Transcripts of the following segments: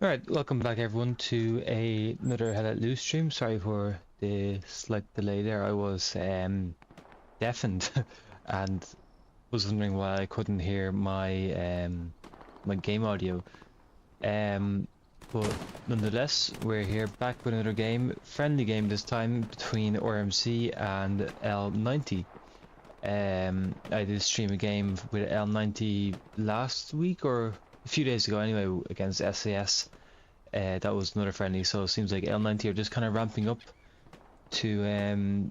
Alright, welcome back everyone to another L90 stream. Sorry for the slight delay there. I was deafened and was wondering why I couldn't hear my my game audio. But nonetheless, we're here back with another game, friendly game this time between RMC and L90. I did stream a game with L90 last week or a few days ago anyway against SAS. That was another friendly, so it seems like L90 are just kind of ramping up to and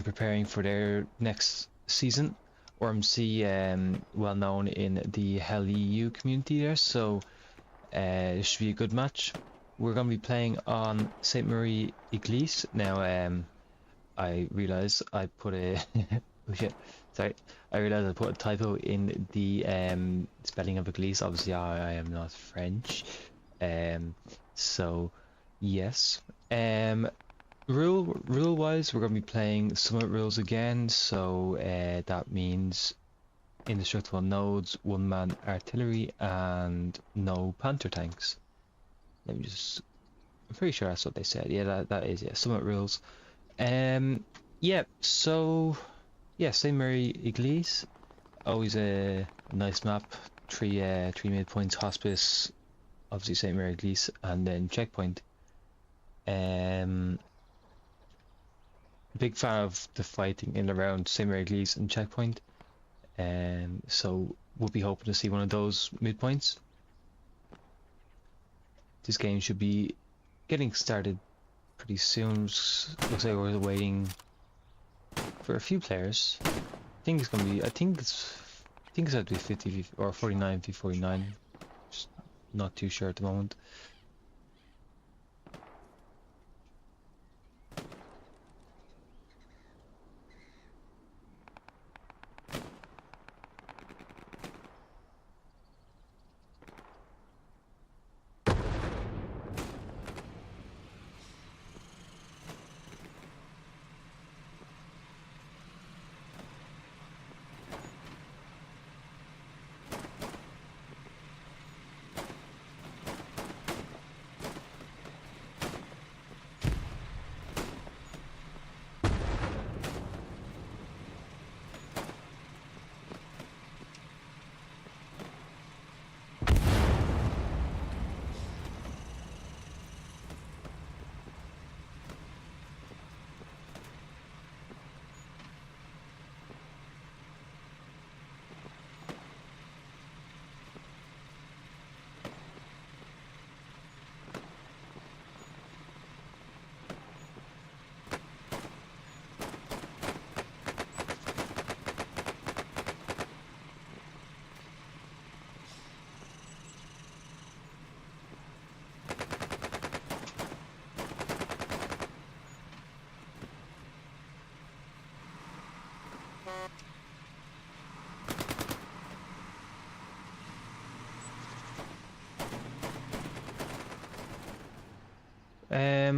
preparing for their next season. RMC well known in the Hell EU community there, so it should be a good match. We're going to be playing on St. Marie Eglise. Now I realise I put a oh shit, sorry, I realised I put a typo in the spelling of Eglise. Obviously I am not French. So yes, rule wise we're going to be playing summit rules again, so that means indestructible nodes, one man artillery, and no panther tanks. Let me just, I'm pretty sure that's what they said. Yeah, that is, yeah, summit rules. Yeah, so yeah, St. Mary Eglise, always a nice map. Three midpoints, hospice, obviously St. Mary Eglise, and then checkpoint. Big fan of the fighting in and around St. Mary Eglise and checkpoint. So we'll be hoping to see one of those midpoints. This game should be getting started pretty soon. Looks like we're waiting for a few players. I think it's gonna be. I think it's have to be 50 or 49 v 49. Just not too sure at the moment.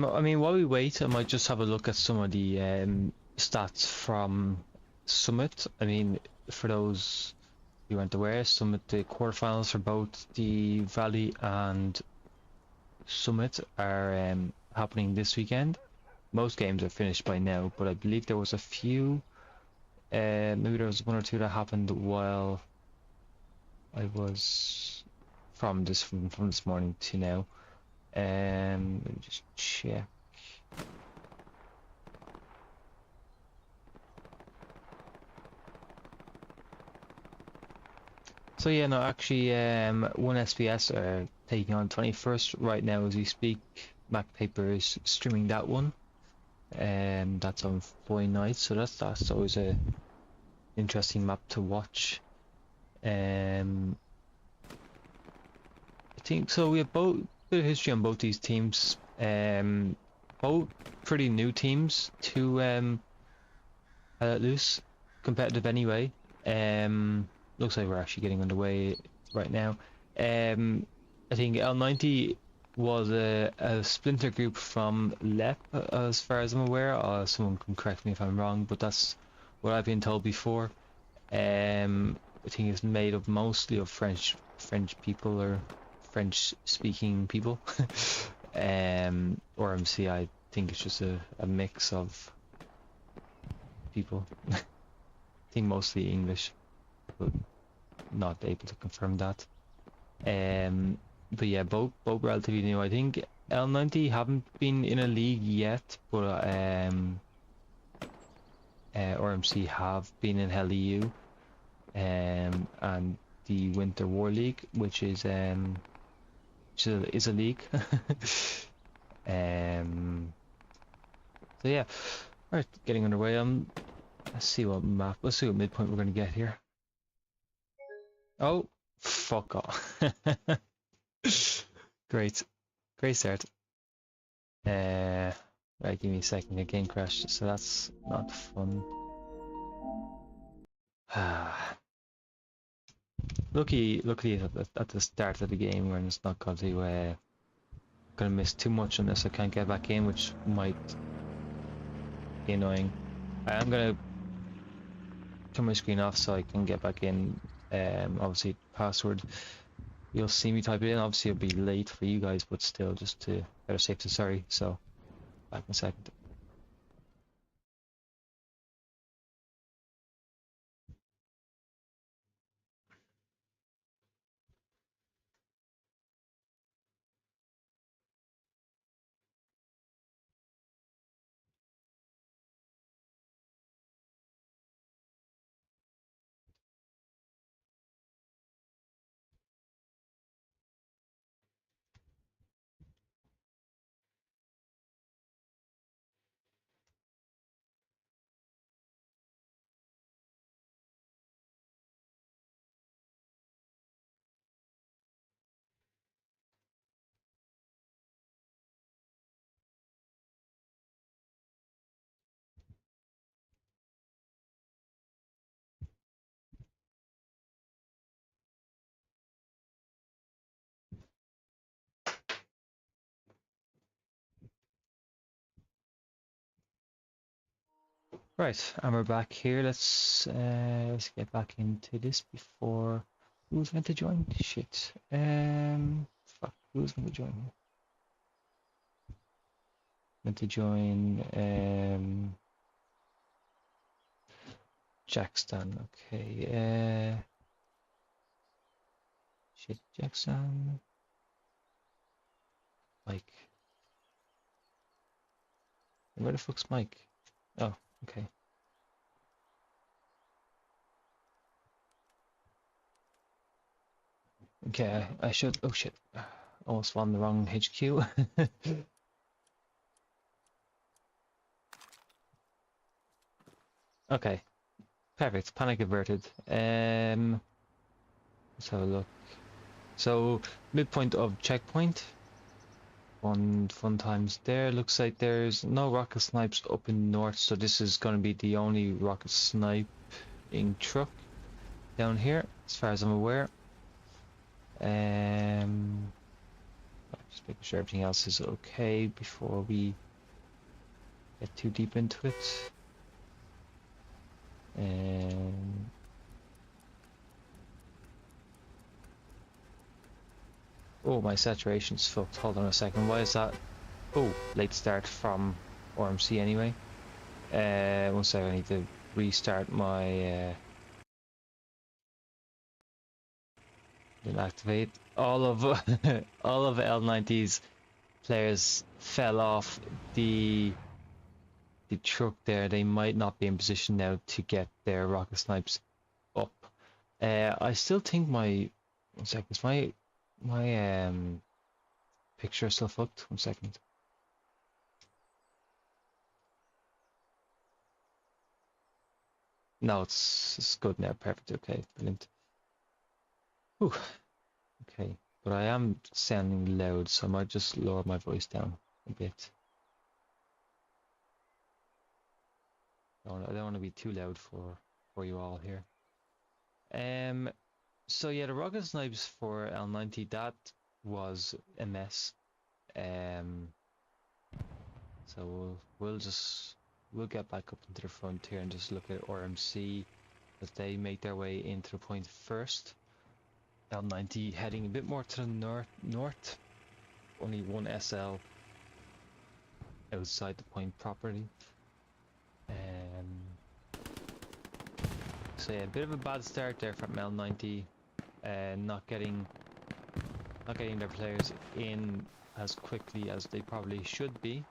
I mean, while we wait, I might just have a look at some of the stats from Summit. I mean, for those who aren't aware, Summit, the quarterfinals for both the Valley and Summit are happening this weekend. Most games are finished by now, but I believe there was a few, maybe there was one or two that happened while I was from this morning to now. Let me just check. So yeah, no, actually, one SBS are taking on 21st right now as we speak. Mac Paper is streaming that one, that's on Boy Night, so that's always a interesting map to watch. I think so. We have both bit of history on both these teams. Both pretty new teams to let loose, competitive anyway. Looks like we're actually getting underway right now. I think L90 was a splinter group from LEP, as far as I'm aware. Someone can correct me if I'm wrong, but that's what I've been told before. I think it's made up mostly of French people or French-speaking people. RMC, I think it's just a mix of people. I think mostly English, but not able to confirm that. But yeah, both relatively new. I think L90 haven't been in a league yet, but RMC have been in Hell EU, and the Winter War League, which is a league. So yeah, alright, getting underway. Let's see what midpoint we're gonna get here. Oh, fuck off. Great start. Right, give me a second. The game crashed, so that's not fun. Luckily at the start of the game when it's not gonna miss too much unless I can't get back in, which might be annoying. I am gonna turn my screen off so I can get back in. Obviously password, you'll see me type it in. Obviously it'll be late for you guys, but still, just to better safe than sorry. So back in a second. Right, and we're back here. Let's get back into this before. Who's meant to join? Shit. Fuck. Who's meant to join here? Meant to join. Jackstan. Okay. Shit. Jackson. Mike. Where the fuck's Mike? Oh, okay. Okay, I should. Oh shit! Almost found the wrong HQ. Okay, perfect. Panic averted. Let's have a look. So midpoint of checkpoint. Fun times there. Looks like there's no rocket snipes up in north, so this is going to be the only rocket sniping truck down here, as far as I'm aware. Just making sure everything else is okay before we get too deep into it. Oh, my saturation's fucked. Hold on a second. Why is that? Oh, late start from RMC anyway. One second, I need to restart my then activate. All of all of L90's players fell off the truck there. They might not be in position now to get their rocket snipes up. I still think my one second, is my picture still fucked? 1 second. No, it's good now. Perfect. Okay, brilliant. Whew. Okay, but I am sounding loud, so I might just lower my voice down a bit. I don't want to be too loud for you all here. So yeah, the rocket snipes for L90, that was a mess. So we'll get back up into the front here and just look at RMC as they make their way into the point first. L90 heading a bit more to the north. Only one SL outside the point properly. So yeah, a bit of a bad start there from L90, not getting their players in as quickly as they probably should be.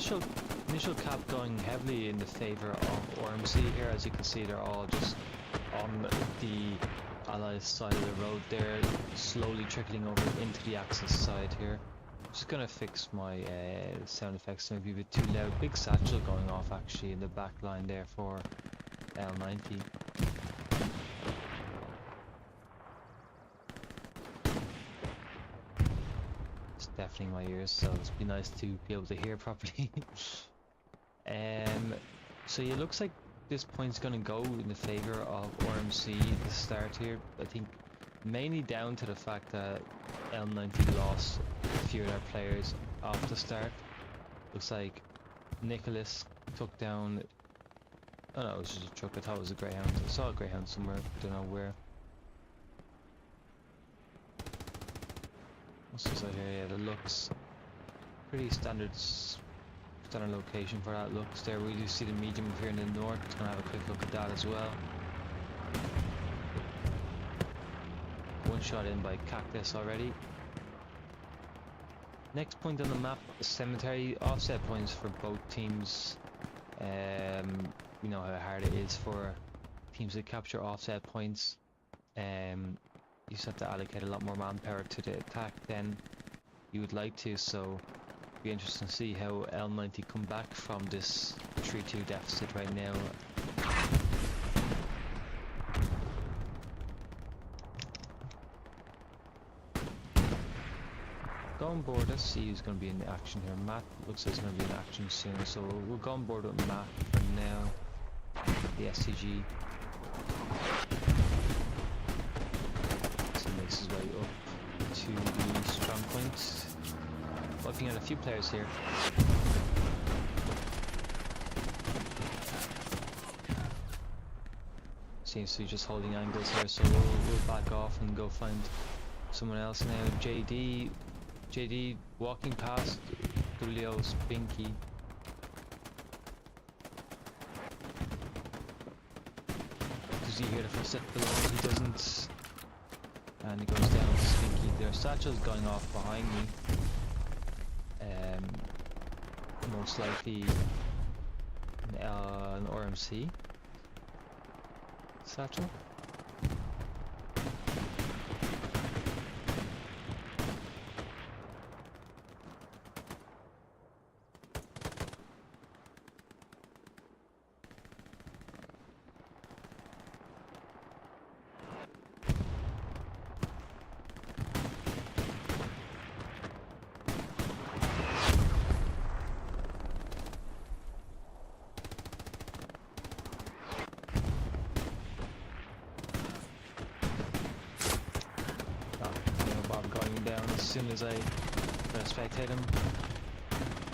So initial cap going heavily in the favor of RMC here. As you can see, they're all just on the Allies side of the road there, slowly trickling over into the Axis side here. I'm just gonna fix my sound effects to maybe a bit too loud. Big satchel going off actually in the back line there for L90. Deafening my ears, so it'd be nice to be able to hear properly. So it looks like this point's gonna go in the favor of RMC at the start here. I think mainly down to the fact that L90 lost a few of their players off the start. Looks like Nicholas took down. Oh no, it was just a truck. I thought it was a Greyhound. I saw a Greyhound somewhere, don't know where. What's this out here? Yeah, the looks pretty standard location for that looks there. We do see the medium here in the north. Just gonna have a quick look at that as well. One shot in by Cactus already. Next point on the map, cemetery. Offset points for both teams. We know how hard it is for teams to capture offset points. You just have to allocate a lot more manpower to the attack than you would like to, so it'll be interesting to see how L90 come back from this 3-2 deficit right now. Go on board, let's see who's going to be in action here. Matt looks like he's going to be in action soon, so we'll go on board with Matt for now, the SCG. Makes his way up to the strong point. Looking at a few players here. Seems to be just holding angles here, so we'll back off and go find someone else now. JD walking past Julio's Binky. Does he hear the footstep below? He doesn't. And he goes down to Spinky. Their satchel's going off behind me. Most likely an RMC satchel. As soon as I spectate him,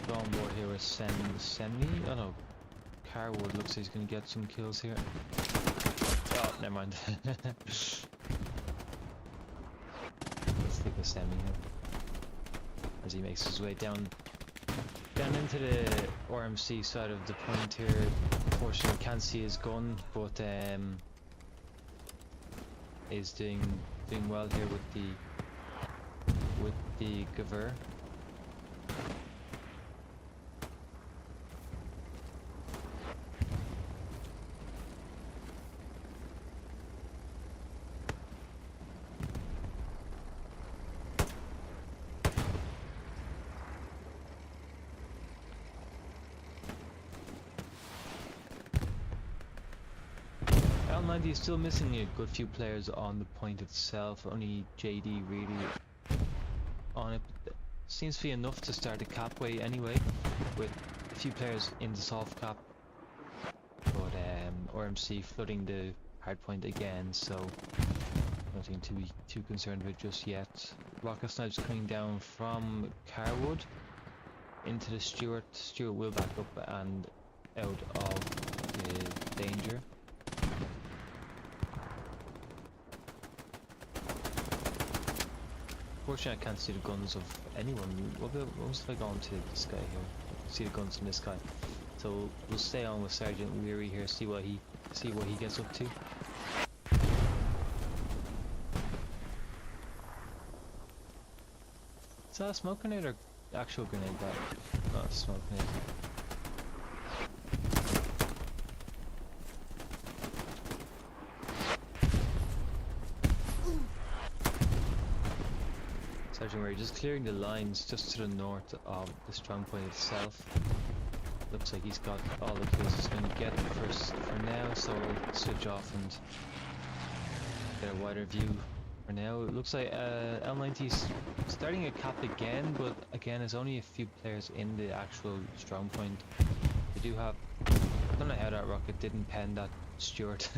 go on board here with Semi. Oh no, Carwood looks like he's gonna get some kills here. Oh, never mind. Let's stick with Semi here as he makes his way down into the RMC side of the point here. Unfortunately, can't see his gun, but is doing well here with the Gewehr. L90 is still missing a good few players on the point itself. Only JD really on it. seems to be enough to start a cap way anyway, with a few players in the soft cap. But RMC flooding the hardpoint again, so nothing to be too concerned with just yet. Rocket snipes coming down from Carwood into the Stuart. Stuart will back up and out of the danger. Unfortunately, I can't see the guns of anyone. What was I going to this guy here? I see the guns in this guy. So we'll stay on with Sergeant Weary here, see what he gets up to. Is that a smoke grenade or actual grenade? That not a smoke grenade. Sergeant Weary just clearing the lines just to the north of the strong point itself. Looks like he's got all the kills he's going to get for now, so we'll switch off and get a wider view for now. It looks like L90's starting a cap again, but again there's only a few players in the actual strong point. They do have, I don't know how that rocket didn't pen that Stuart.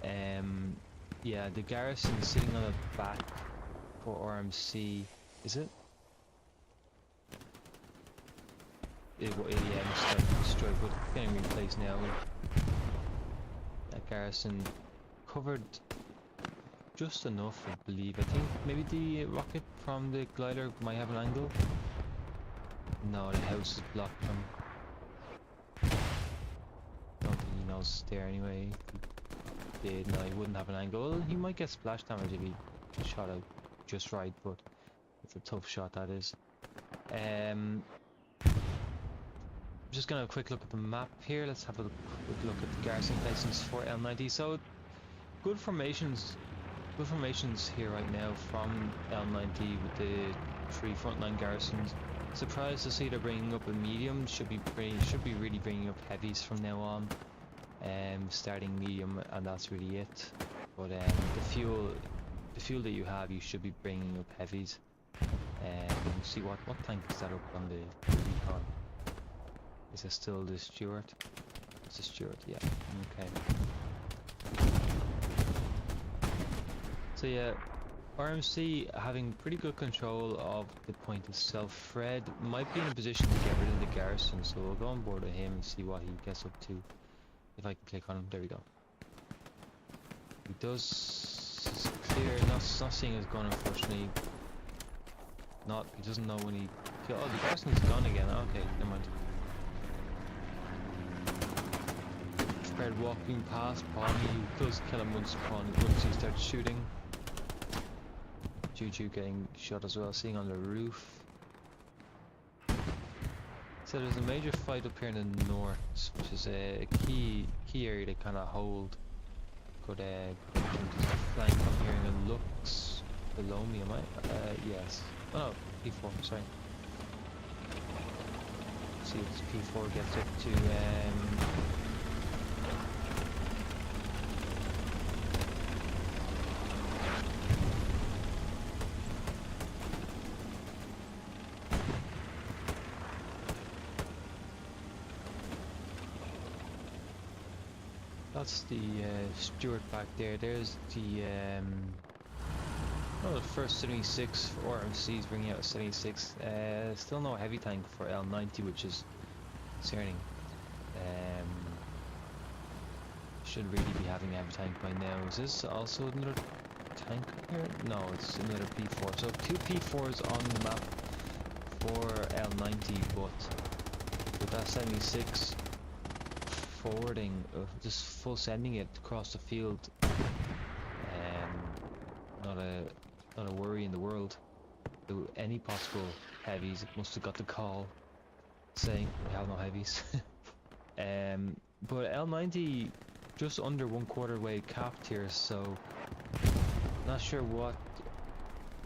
Yeah, the garrison is sitting on the back for RMC, is it? Yeah, starting to destroy, but getting replaced now. That garrison covered just enough, I believe. I think maybe the rocket from the glider might have an angle. No, the house is blocked from. I don't think he knows it's there anyway. If he did, no, he wouldn't have an angle. He might get splash damage if he shot out just right, but it's a tough shot, that is. Just gonna have a quick look at the map here. Let's have a quick look at the garrison placements for L90. So good formations here right now from L90 with the 3 frontline garrisons. Surprised to see they're bringing up a medium. Should be really bringing up heavies from now on. Starting medium, and that's really it. But the fuel that you have, you should be bringing up heavies. See what tank is that up on the recon? Is it still the Stuart? It's the Stuart, yeah. Okay. So yeah, RMC having pretty good control of the point itself. Fred might be in a position to get rid of the garrison, so we'll go on board with him and see what he gets up to. If I can click on him, there we go. He does clear, not seeing his gun, unfortunately. He doesn't know when he. Oh, the garrison's gone again. Okay, never mind. Fred walking past Pawnee, he does kill him once he starts shooting. Juju getting shot as well, seeing on the roof. So there's a major fight up here in the north, which is a key area to kind of hold. Could flank. I'm hearing a Lux below me, am I? Yes. Oh no, P4, sorry. See if this P4 gets up to that's the Stuart back there. There's the the first 76 for RMC's bringing out a 76. Still no heavy tank for L90, which is concerning. Should really be having a heavy tank by now. Is this also another tank here? No, it's another P4. So 2 P4s on the map for L90, but with that 76 forwarding, just full sending it across the field, not a worry in the world. Any possible heavies, it must have got the call saying we have no heavies. But L90 just under 1/4 way capped here, so not sure what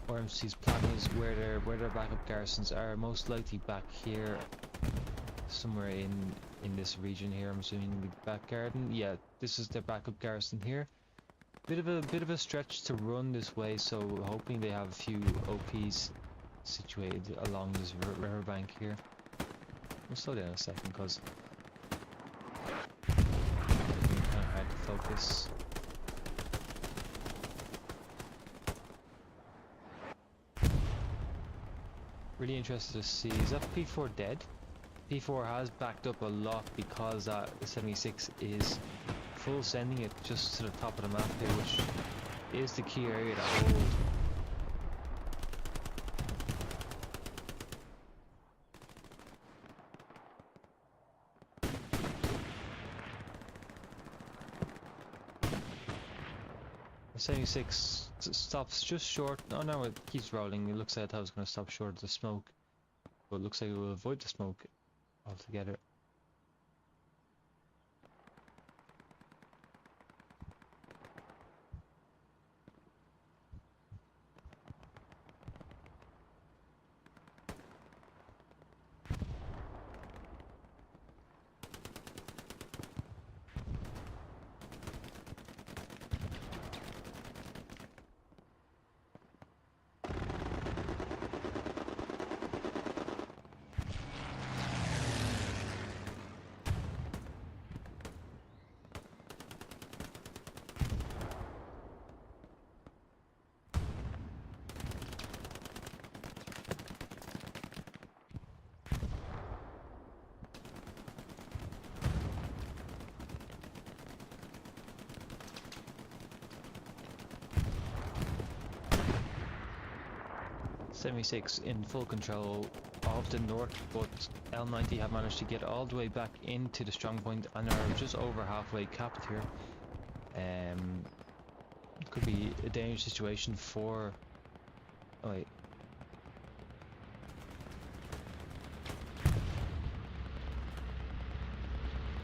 RMC's plan is, where their backup garrisons are. Most likely back here, somewhere in this region here. I'm assuming the back garden. Yeah, this is their backup garrison here. Bit of a stretch to run this way, so hoping they have a few OPs situated along this riverbank here. We'll slow down a second because it's kind of hard to focus. Really interested to see, is that P4 dead? P4 has backed up a lot because that 76 is full sending it just to the top of the map here, which is the key area to hold. The 76 stops just short. Oh no, it keeps rolling. It looks like I thought it was going to stop short of the smoke, but it looks like it will avoid the smoke altogether. .76 in full control of the north, but L90 have managed to get all the way back into the strong point and are just over halfway capped here. It could be a dangerous situation for... Oh wait.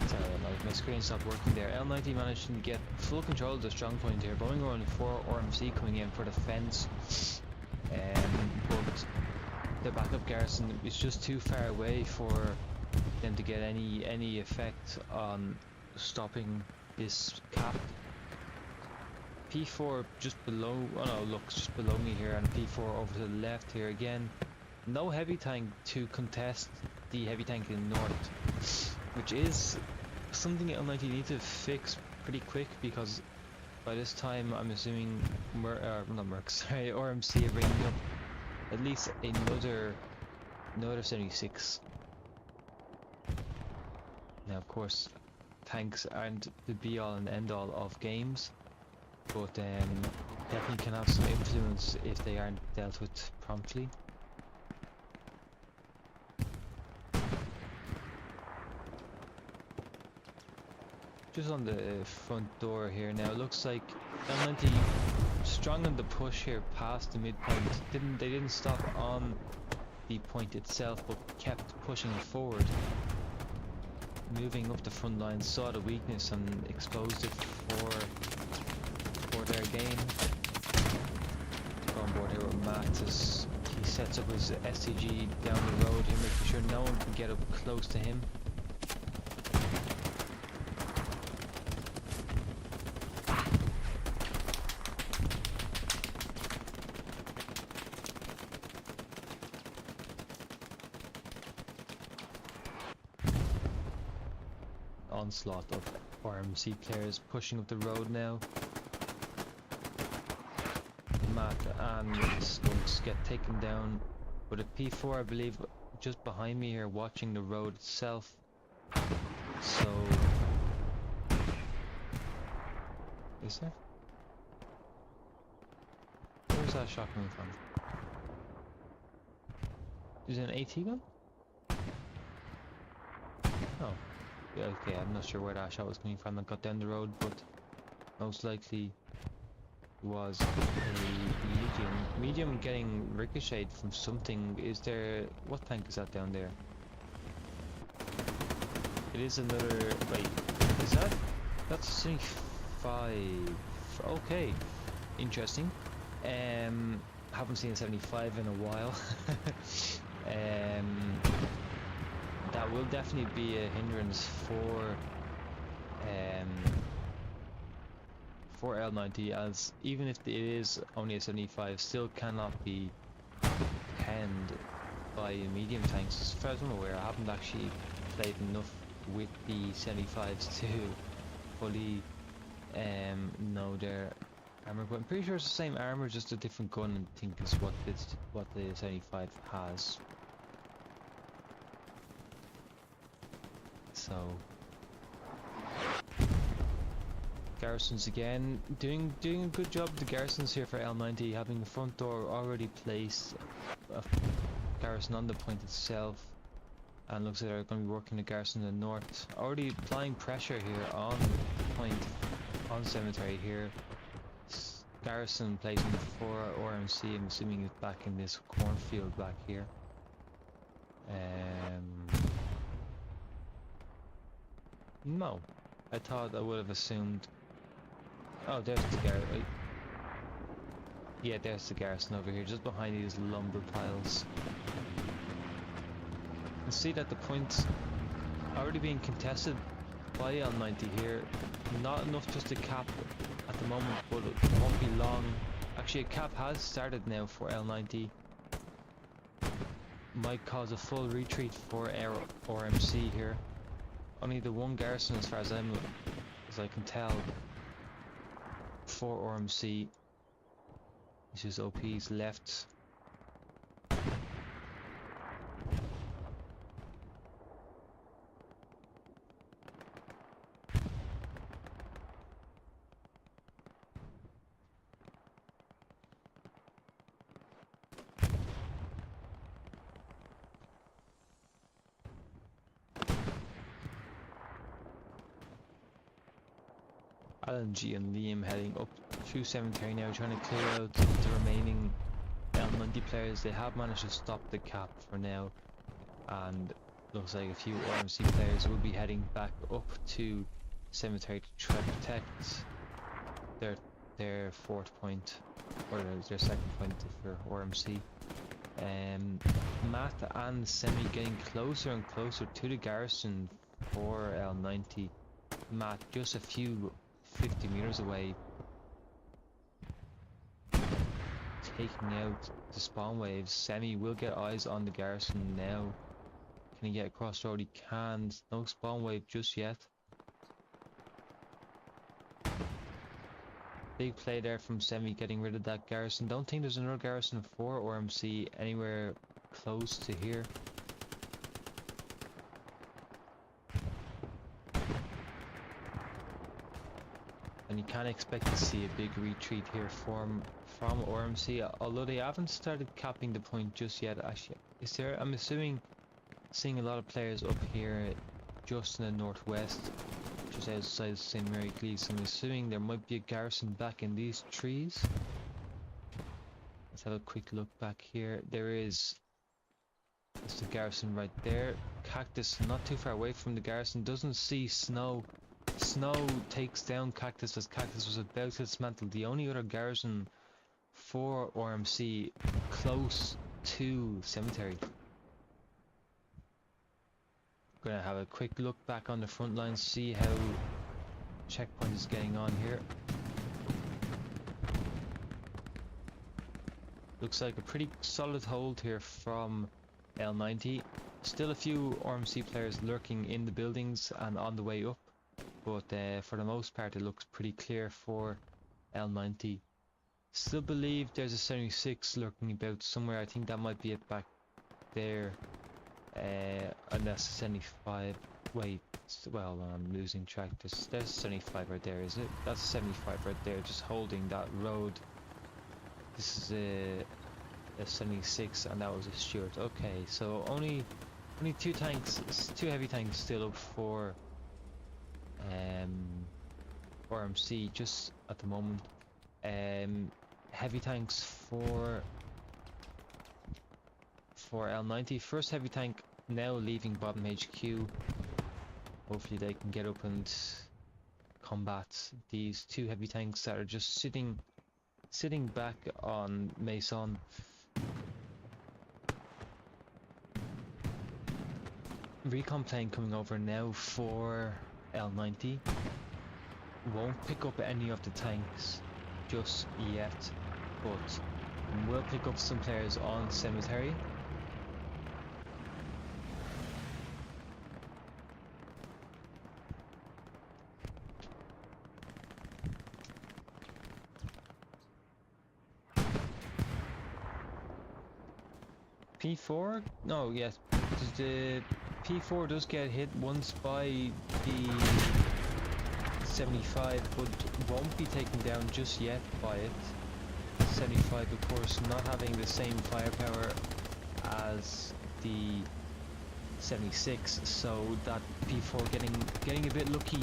Sorry, my screen stopped working there. L90 managed to get full control of the strong point here. Boeing around 4 RMC coming in for the fence. But the backup garrison is just too far away for them to get any effect on stopping this cap. P4 just below, oh no, look, just below me here, and P4 over to the left here again. No heavy tank to contest the heavy tank in the north, which is something L90 need to fix pretty quick, because by this time I'm assuming RMC are bringing up at least another 76. Now of course tanks aren't the be all and end all of games, but definitely can have some influence if they aren't dealt with promptly. Just on the front door here now, it looks like L90 strong on the push here past the midpoint. They didn't stop on the point itself, but kept pushing forward, moving up the front line, saw the weakness and exposed it for their gain. Go on board here with Matt as he sets up his STG down the road here, making sure no one can get up close to him. Onslaught of RMC players pushing up the road now. Matt and Skunks get taken down, but a P4 I believe just behind me here watching the road itself. So is there? Where's that shot coming from? Is it an AT gun? Oh. Yeah, okay, I'm not sure where that shot was coming from that got down the road, but most likely was a medium getting ricocheted from something. Is there, what tank is that down there? It is another, wait, is that's 75, okay, interesting. Haven't seen a 75 in a while. That will definitely be a hindrance for L90, as even if it is only a 75, still cannot be penned by medium tanks. As far as I'm aware, I haven't actually played enough with the 75s to fully know their armor, but I'm pretty sure it's the same armor, just a different gun, I think is what the 75 has. So garrisons again, doing a good job with the garrisons here for L90, having the front door already placed, a garrison on the point itself, and looks like they're going to be working the garrison in the north, already applying pressure here on the point, on cemetery here. Garrison placing for RMC, I'm assuming it's back in this cornfield back here. No, I thought I would have assumed. Oh, there's the garrison. Yeah, there's the garrison over here, just behind these lumber piles. You can see that the point's already being contested by L90 here. Not enough just to cap at the moment, but it won't be long. Actually, a cap has started now for L90. Might cause a full retreat for RMC here. Only the one garrison, as far as I can tell, for RMC, which is OP's left. LNG and Liam heading up through cemetery now, trying to clear out the remaining L90 players. They have managed to stop the cap for now, and looks like a few RMC players will be heading back up to cemetery to try to protect their fourth point, or their second point for RMC. Matt and Semi getting closer and closer to the garrison for L90. Matt just a few 50 meters away, taking out the spawn waves. Semi will get eyes on the garrison now. Can he get across the road? He can. No spawn wave just yet. Big play there from Semi, getting rid of that garrison. Don't think there's another garrison for RMC anywhere close to here. And you can't expect to see a big retreat here from RMC, although they haven't started capping the point just yet. Actually, is there? I'm assuming, seeing a lot of players up here just in the northwest, just outside St. Mary Eglise. I'm assuming there might be a garrison back in these trees. Let's have a quick look back here. There is. There's the garrison right there. Cactus not too far away from the garrison. Doesn't see Snow. Snow takes down Cactus as Cactus was about to dismantle. The only other garrison for RMC close to cemetery. Gonna have a quick look back on the front lines, see how checkpoint is getting on here. Looks like a pretty solid hold here from L90. Still a few RMC players lurking in the buildings and on the way up, but for the most part it looks pretty clear for L90. Still believe there's a 76 lurking about somewhere. I think that might be it back there. And that's a 75. Wait, well, I'm losing track. There's a 75 right there, is it? That's a 75 right there, just holding that road. This is a 76, and that was a Stuart. Okay, so only two tanks, two heavy tanks still up for RMC just at the moment. Heavy tanks for L90. First heavy tank now leaving bottom HQ. Hopefully they can get up and combat these two heavy tanks that are just sitting back on Mason. Recon plane coming over now for L90. Won't pick up any of the tanks just yet, but We'll pick up some players on Cemetery. P4? No, yes. The P4 does get hit once by the 75, but won't be taken down just yet by it. 75, of course, not having the same firepower as the 76, so that P4 getting a bit lucky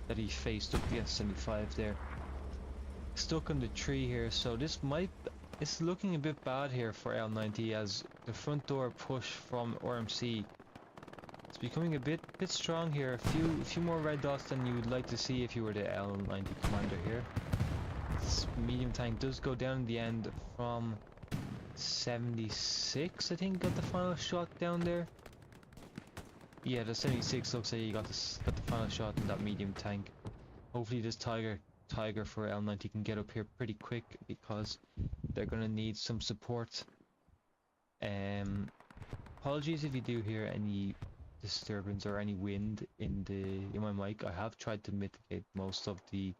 that he faced up against 75 there. Stuck on the tree here, so it's looking a bit bad here for L90 as the front door push from RMC. It's becoming a bit strong here. A few more red dots than you would like to see if you were the L90 commander here. This medium tank does go down in the end from 76, I think, got the final shot down there. Yeah, the 76 looks like he got the final shot in that medium tank. Hopefully this Tiger for L90 can get up here pretty quick because they're gonna need some support. Apologies if you do hear any disturbance or any wind in my mic. I have tried to mitigate most of the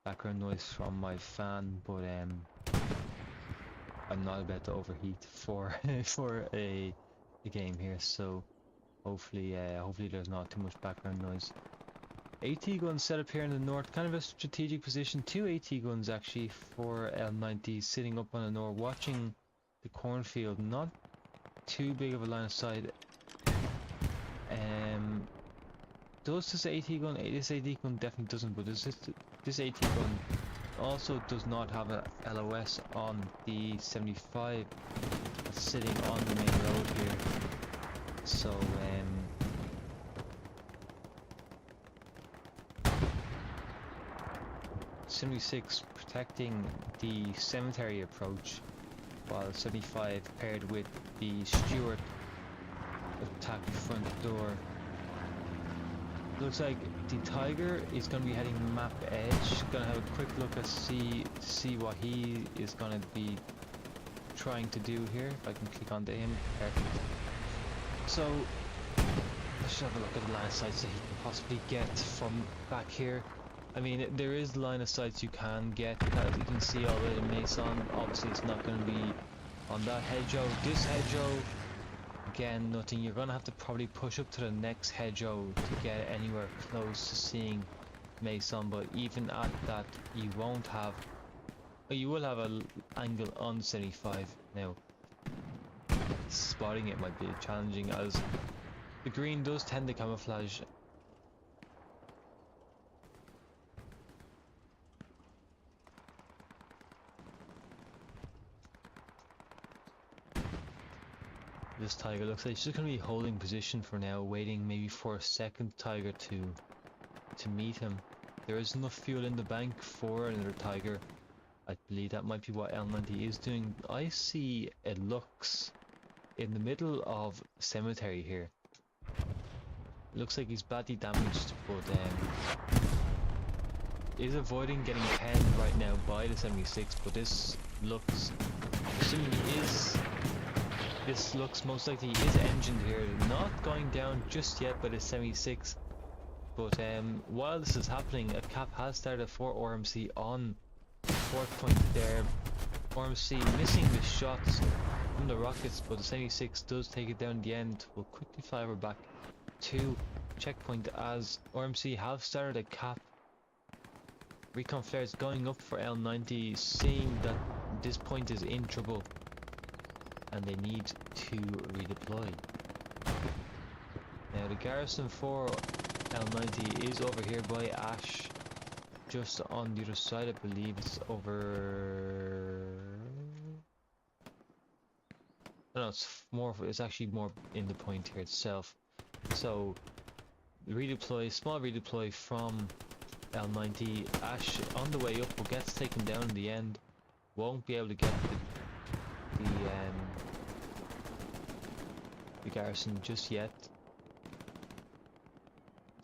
background noise from my fan, but I'm not about to overheat for a game here, so hopefully there's not too much background noise. AT guns set up here in the north, kind of a strategic position. 2 AT guns actually for L90 sitting up on the north, watching the cornfield. Not too big of a line of sight. Does this AT gun? This AT gun definitely doesn't, but this AT gun also does not have a LOS on the 75 that's sitting on the main road here. So 76 protecting the cemetery approach, while 75 paired with the Stewart attack the front door. Looks like the Tiger is going to be heading map edge. Gonna have a quick look at see what he is going to be trying to do here. If I can click onto him, perfect. So let's have a look at the line of sights that he can possibly get from back here. I mean, there is line of sights you can get, as you can see all the way to Mason. Obviously it's not going to be on that hedgerow. This hedgerow, again, nothing. You're going to have to probably push up to the next hedgerow to get anywhere close to seeing Mason, but even at that you won't have, you will have an angle on 75. Now spotting it might be challenging as the green does tend to camouflage. This Tiger looks like she's going to be holding position for now, waiting maybe for a second Tiger to meet him. There is enough fuel in the bank for another Tiger. I believe that might be what L90 is doing. I see a Lux in the middle of cemetery here. Looks like he's badly damaged, but is avoiding getting penned right now by the 76. But this Lux, assuming he is. This looks most likely is engined here, not going down just yet by the 76. But while this is happening, a cap has started for RMC on fourth point there. RMC missing the shots from the rockets, but the 76 does take it down in the end. We'll quickly fly over back to checkpoint as RMC have started a cap. Recon flares going up for L90, seeing that this point is in trouble and they need to redeploy. Now the garrison for L90 is over here by Ash, just on the other side. I believe it's over. No, it's actually more in the point here itself. So redeploy, small redeploy from L90. Ash on the way up, but gets taken down in the end. Won't be able to get the garrison just yet.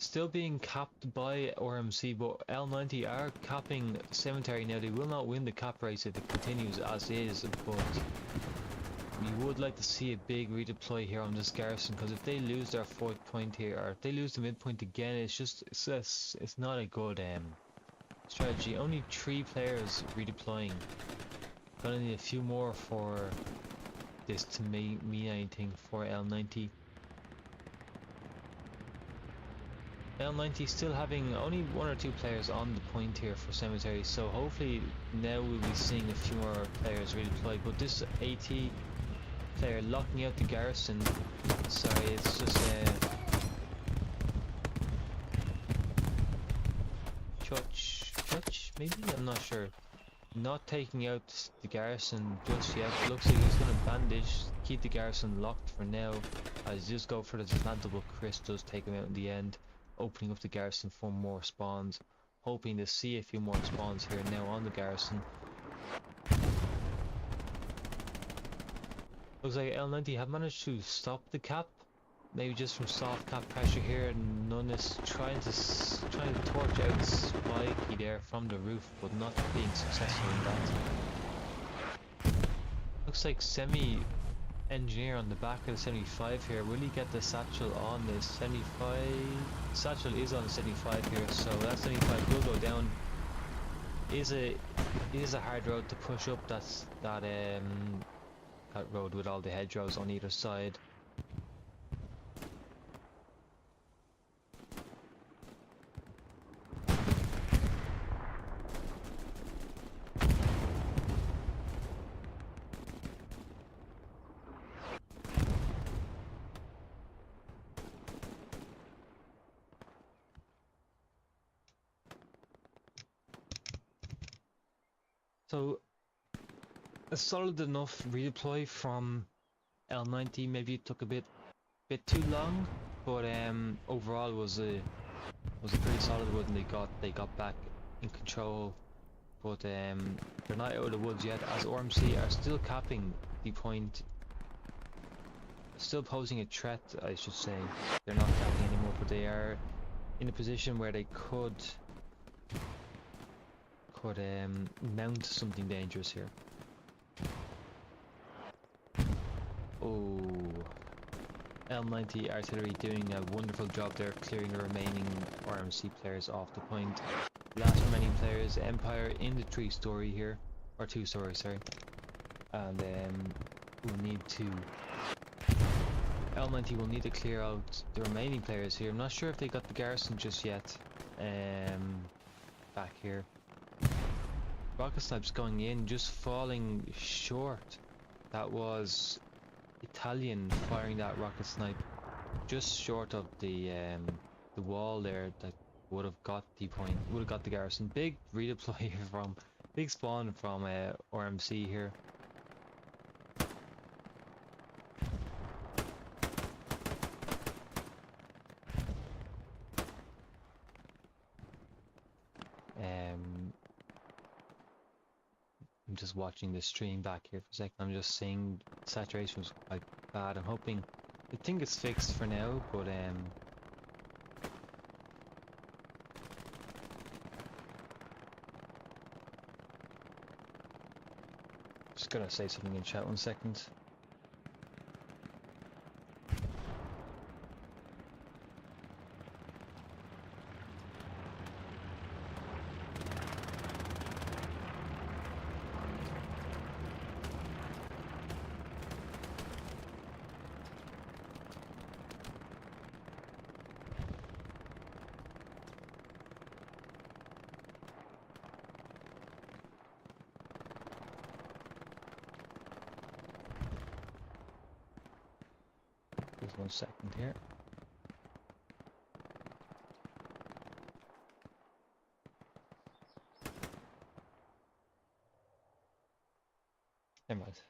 Still being capped by RMC, but L90 are capping Cemetery now. They will not win the cap race if it continues as is, but we would like to see a big redeploy here on this garrison, because if they lose their 4th point here, or if they lose the midpoint again, it's not a good strategy. Only 3 players redeploying. Gonna need a few more for this to mean anything for L90. L90 still having only 1 or 2 players on the point here for Cemetery, so hopefully now we'll be seeing a few more players redeployed. But this AT player locking out the garrison, sorry, it's just Church maybe? I'm not sure. Not taking out the garrison just yet. Looks like he's going to bandage, keep the garrison locked for now. As just go for the dismantle, Chris does take him out in the end, opening up the garrison for more spawns, hoping to see a few more spawns here now on the garrison. Looks like L90 have managed to stop the cap, maybe just from soft cap pressure here, and Nunez trying to torch out Spiky there from the roof, but not being successful in that. Looks like Engineer on the back of the 75 here. Will he get the satchel on the 75? Satchel is on the 75 here, so that 75 will go down. It is a hard road to push up. That road with all the hedgerows on either side. So a solid enough redeploy from L90. Maybe it took a bit too long, but overall was a pretty solid one. They got back in control, but they're not out of the woods yet, as RMC are still capping the point, still posing a threat, I should say. They're not capping anymore, but they are in a position where they could mount something dangerous here. Oh, L90 artillery doing a wonderful job there, clearing the remaining RMC players off the point. Last remaining players, Empire in the 3-story here, or 2-story, sorry. And we'll need to L90 will need to clear out the remaining players here. I'm not sure if they got the garrison just yet. Back here. Rocket snipes going in, just falling short. That was Italian firing that rocket snipe just short of the wall there. That would have got the point, would have got the garrison. Big redeploy from, big spawn from RMC here. I'm just watching the stream back here for a second. I'm just seeing saturation was quite bad. I think it's fixed for now, but just gonna say something in chat 1 second. Just 1 second here. Never mind.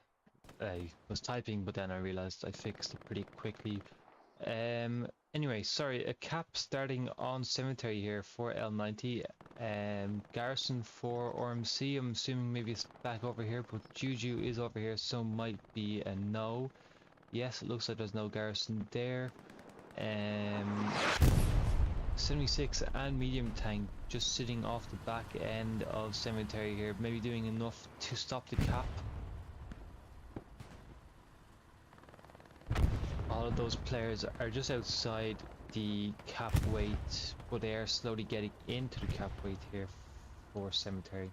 I was typing, but then I realized I fixed it pretty quickly. Anyway, sorry, a cap starting on cemetery here for L90. Garrison for RMC. I'm assuming maybe it's back over here, but Juju is over here, so might be a no. Yes, it looks like there's no garrison there. 76 and medium tank just sitting off the back end of cemetery here, maybe doing enough to stop the cap. All of those players are just outside the cap weight, but they are slowly getting into the cap weight here for cemetery.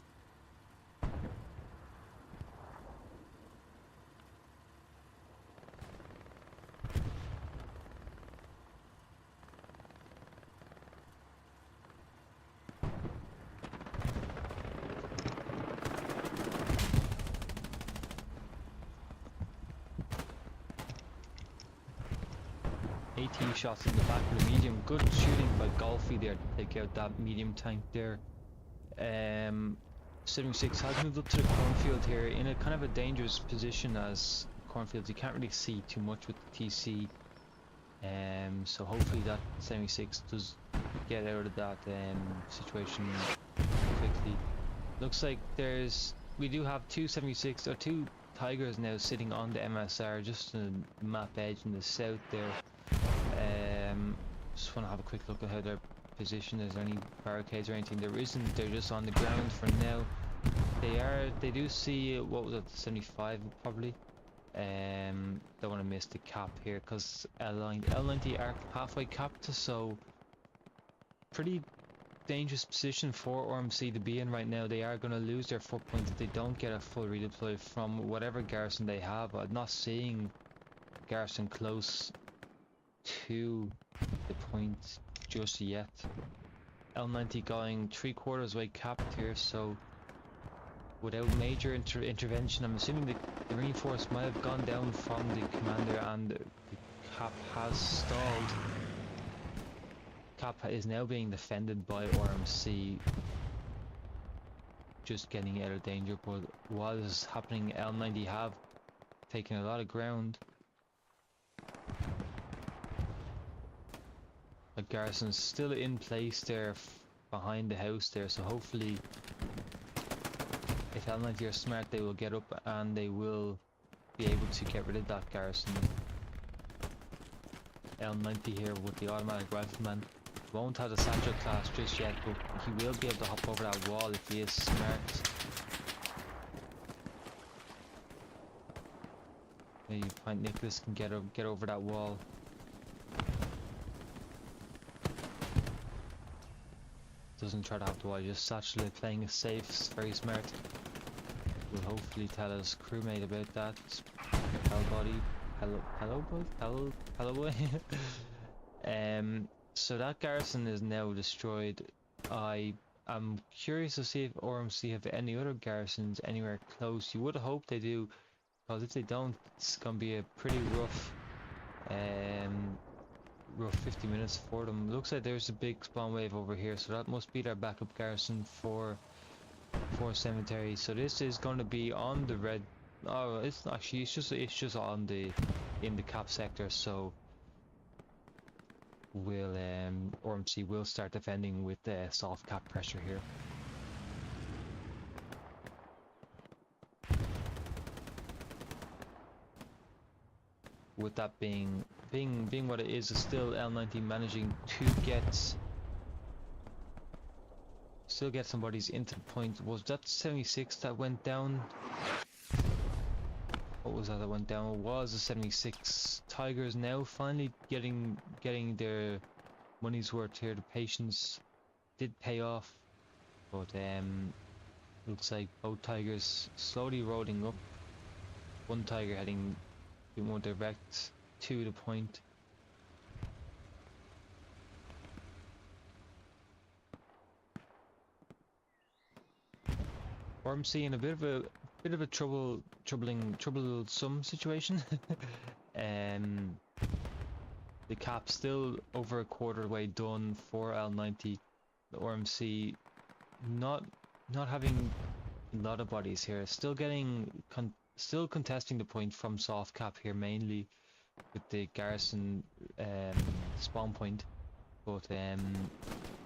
Shots in the back of the medium. Good shooting by Golfy there to take out that medium tank there. 76 has moved up to the cornfield here in a kind of a dangerous position, as cornfields you can't really see too much with the TC. So hopefully that 76 does get out of that situation quickly. Looks like we do have two 76 or two Tigers now sitting on the MSR, just on the map edge in the south there. Just want to have a quick look at how they're positioned. Is there any barricades or anything? There isn't. They're just on the ground for now. They do see, what was it, 75 probably. Don't want to miss the cap here because L90 are halfway capped, so pretty dangerous position for RMC to be in right now. They are going to lose their 4 points if they don't get a full redeploy from whatever garrison they have. I'm not seeing garrison close to the point just yet. L90 going 3/4 way capped here, so without major intervention, I'm assuming the reinforce might have gone down from the commander and the cap has stalled. Cap is now being defended by RMC, just getting out of danger, but while this is happening, L90 have taken a lot of ground. The garrison's still in place there behind the house there, so hopefully if L90 are smart, they will get up and they will be able to get rid of that garrison. L90 here with the automatic rifleman won't have the satchel class just yet, but he will be able to hop over that wall if he is smart. Maybe find Nicholas can get over that wall. Doesn't try to hop the wall, just satchel it, playing it safe. It's very smart. Will hopefully tell his crewmate about that. Hello boy. So that garrison is now destroyed. I am curious to see if RMC have any other garrisons anywhere close. You would hope they do, because if they don't, it's gonna be a pretty rough 50 minutes for them. Looks like there's a big spawn wave over here, so that must be their backup garrison for cemetery. So this is going to be on the red. Oh, it's not actually. It's just on the in the cap sector. So will RMC will start defending with the soft cap pressure here. With that being what it is still L90 managing to still get some bodies into the point. Was that 76 that went down? What was that went down? It was the 76. Tigers now finally getting their money's worth here. The patience did pay off, but looks like both Tigers slowly rolling up. One Tiger heading more direct to the point. RMC in a bit of a troublesome situation. The cap still over a quarter way done for L90. The RMC not having a lot of bodies here, still contesting the point from soft cap here, mainly with the garrison spawn point, but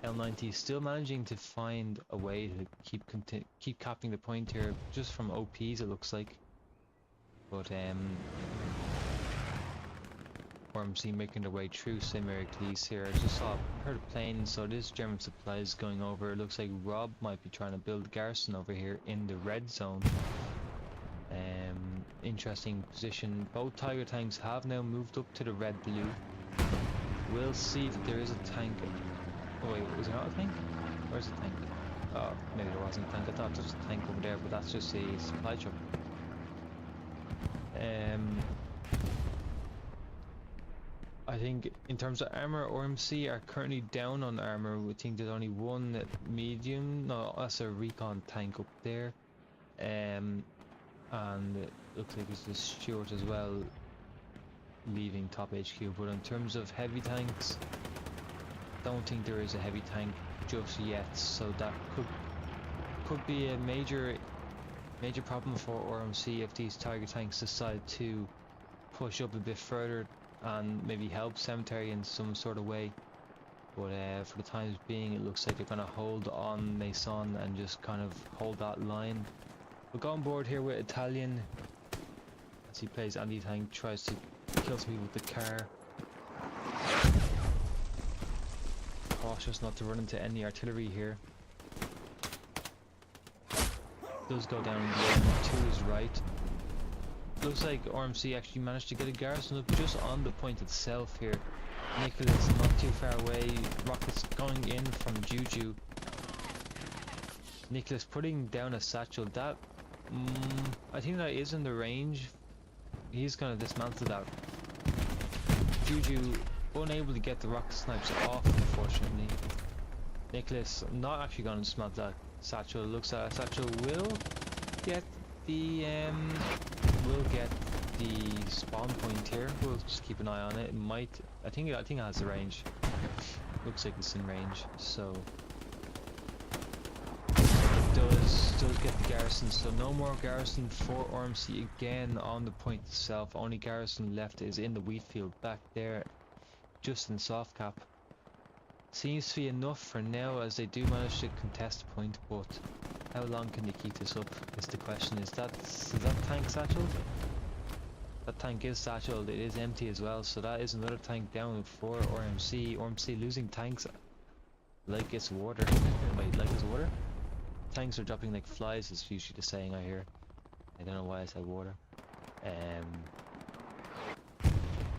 L90 is still managing to find a way to keep capping the point here, just from OPs it looks like. But RMC making their way through St. Eglise here. I just heard a plane, so there's German supplies going over. It looks like Rob might be trying to build a garrison over here in the red zone. Interesting position. Both Tiger tanks have now moved up to the red-blue. We'll see that there is a tank. Oh wait, is there not a tank? Where's the tank? Oh, maybe there wasn't a tank. I thought there was a tank over there, but that's just a supply truck. I think in terms of armor, RMC are currently down on armor. We think there's only one medium. No, that's a recon tank up there. And it looks like it's the Stuart as well, leaving top HQ. But in terms of heavy tanks, don't think there is a heavy tank just yet. So that could be a major problem for RMC if these Tiger tanks decide to push up a bit further and maybe help Cemetery in some sort of way. But for the time being, it looks like they're going to hold on Mason and just kind of hold that line. We'll go on board here with Italian as he plays anti-tank, tries to kill some people with the car. Cautious not to run into any artillery here. Does go down to his right. Looks like RMC actually managed to get a garrison up just on the point itself here. Nicholas not too far away. Rockets going in from Juju. Nicholas putting down a satchel. That I think that is in the range. He's gonna dismantle that. Juju unable to get the rocket snipes off, unfortunately. Nicholas not actually gonna dismantle that satchel. Looks like a satchel will get the spawn point here. We'll just keep an eye on it. It might. I think it has the range. Looks like it's in range. So it does get the garrison. So no more garrison for RMC again on the point itself. Only garrison left is in the wheat field back there, just in soft cap. Seems to be enough for now, as they do manage to contest the point, but how long can they keep this up is the question. Is that tank satcheled? That tank is satcheled. It is empty as well, so that is another tank down for RMC. RMC losing tanks like it's water. Wait, like it's water? Tanks are dropping like flies is usually the saying I hear. I don't know why I said water.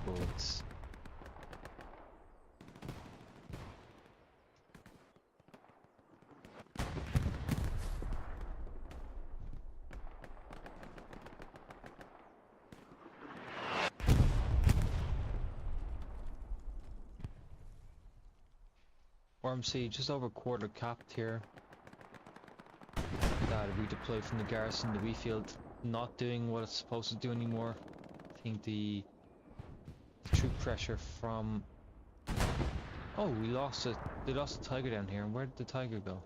But RMC just over quarter capped here. That redeployed from the garrison. The wheat field not doing what it's supposed to do anymore. I think the troop pressure from... Oh, we lost it. They lost the Tiger down here. Where did the Tiger go?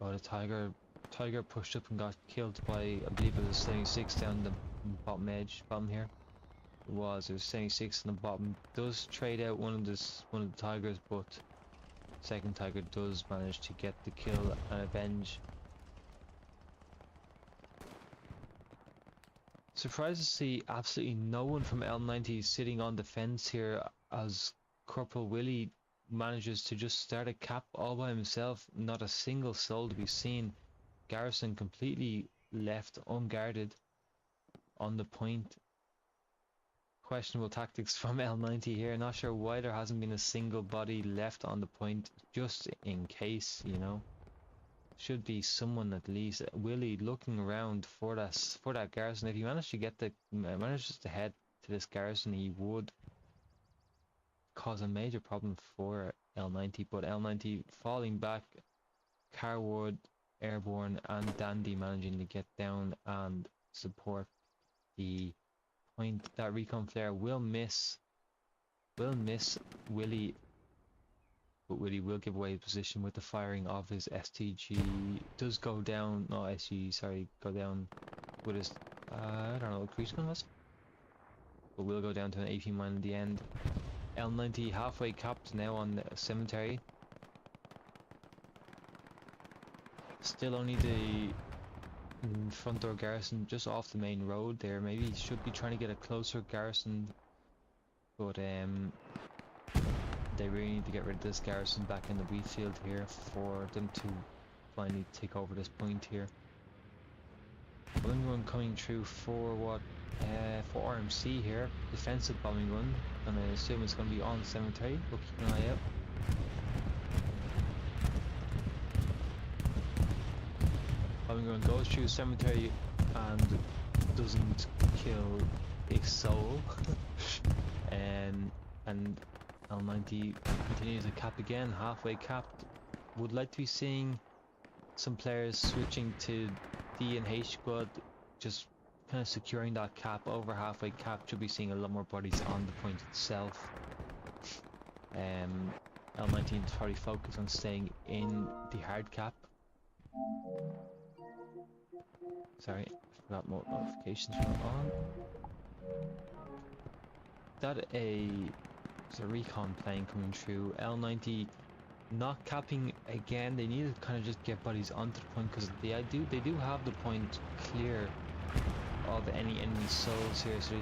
Oh, the Tiger pushed up and got killed by, I believe it was 76 down the bottom edge, bottom here. It was 76 on the bottom. Does trade out one of the Tigers, but second Tiger does manage to get the kill and avenge. Surprised to see absolutely no one from L90 sitting on the fence here, as Corporal Willie manages to just start a cap all by himself. Not a single soul to be seen. Garrison completely left unguarded on the point. Questionable tactics from L90 here. Not sure why there hasn't been a single body left on the point, just in case, you know. Should be someone at least. Willie looking around for that garrison. If he managed to head to this garrison, he would cause a major problem for L90. But L90 falling back. Carwood, Airborne, and Dandy managing to get down and support the point. That recon flare will miss Willie, but Willie will give away his position with the firing of his STG. Does go down, no SG, sorry, go down with his, I don't know what cruise gun was, but will go down to an AP mine in the end. L90 halfway capped now on the cemetery. Still only the front door garrison just off the main road there. Maybe should be trying to get a closer garrison, but they really need to get rid of this garrison back in the wheat field here for them to finally take over this point here. Bombing run coming through for what? For RMC here, defensive bombing run. Gonna assume it's gonna be on cemetery. We'll keep an eye out. Bombing run goes through cemetery and doesn't kill a soul. And L90 continues to cap again, halfway capped. Would like to be seeing some players switching to D and H squad, just kind of securing that cap. Over halfway cap, should be seeing a lot more bodies on the point itself. L19 is probably focused on staying in the hard cap. Sorry, forgot more notifications were on. That there's a recon plane coming through. L90 not capping again. They need to kind of just get bodies onto the point because they do have the point clear of any enemy souls here, so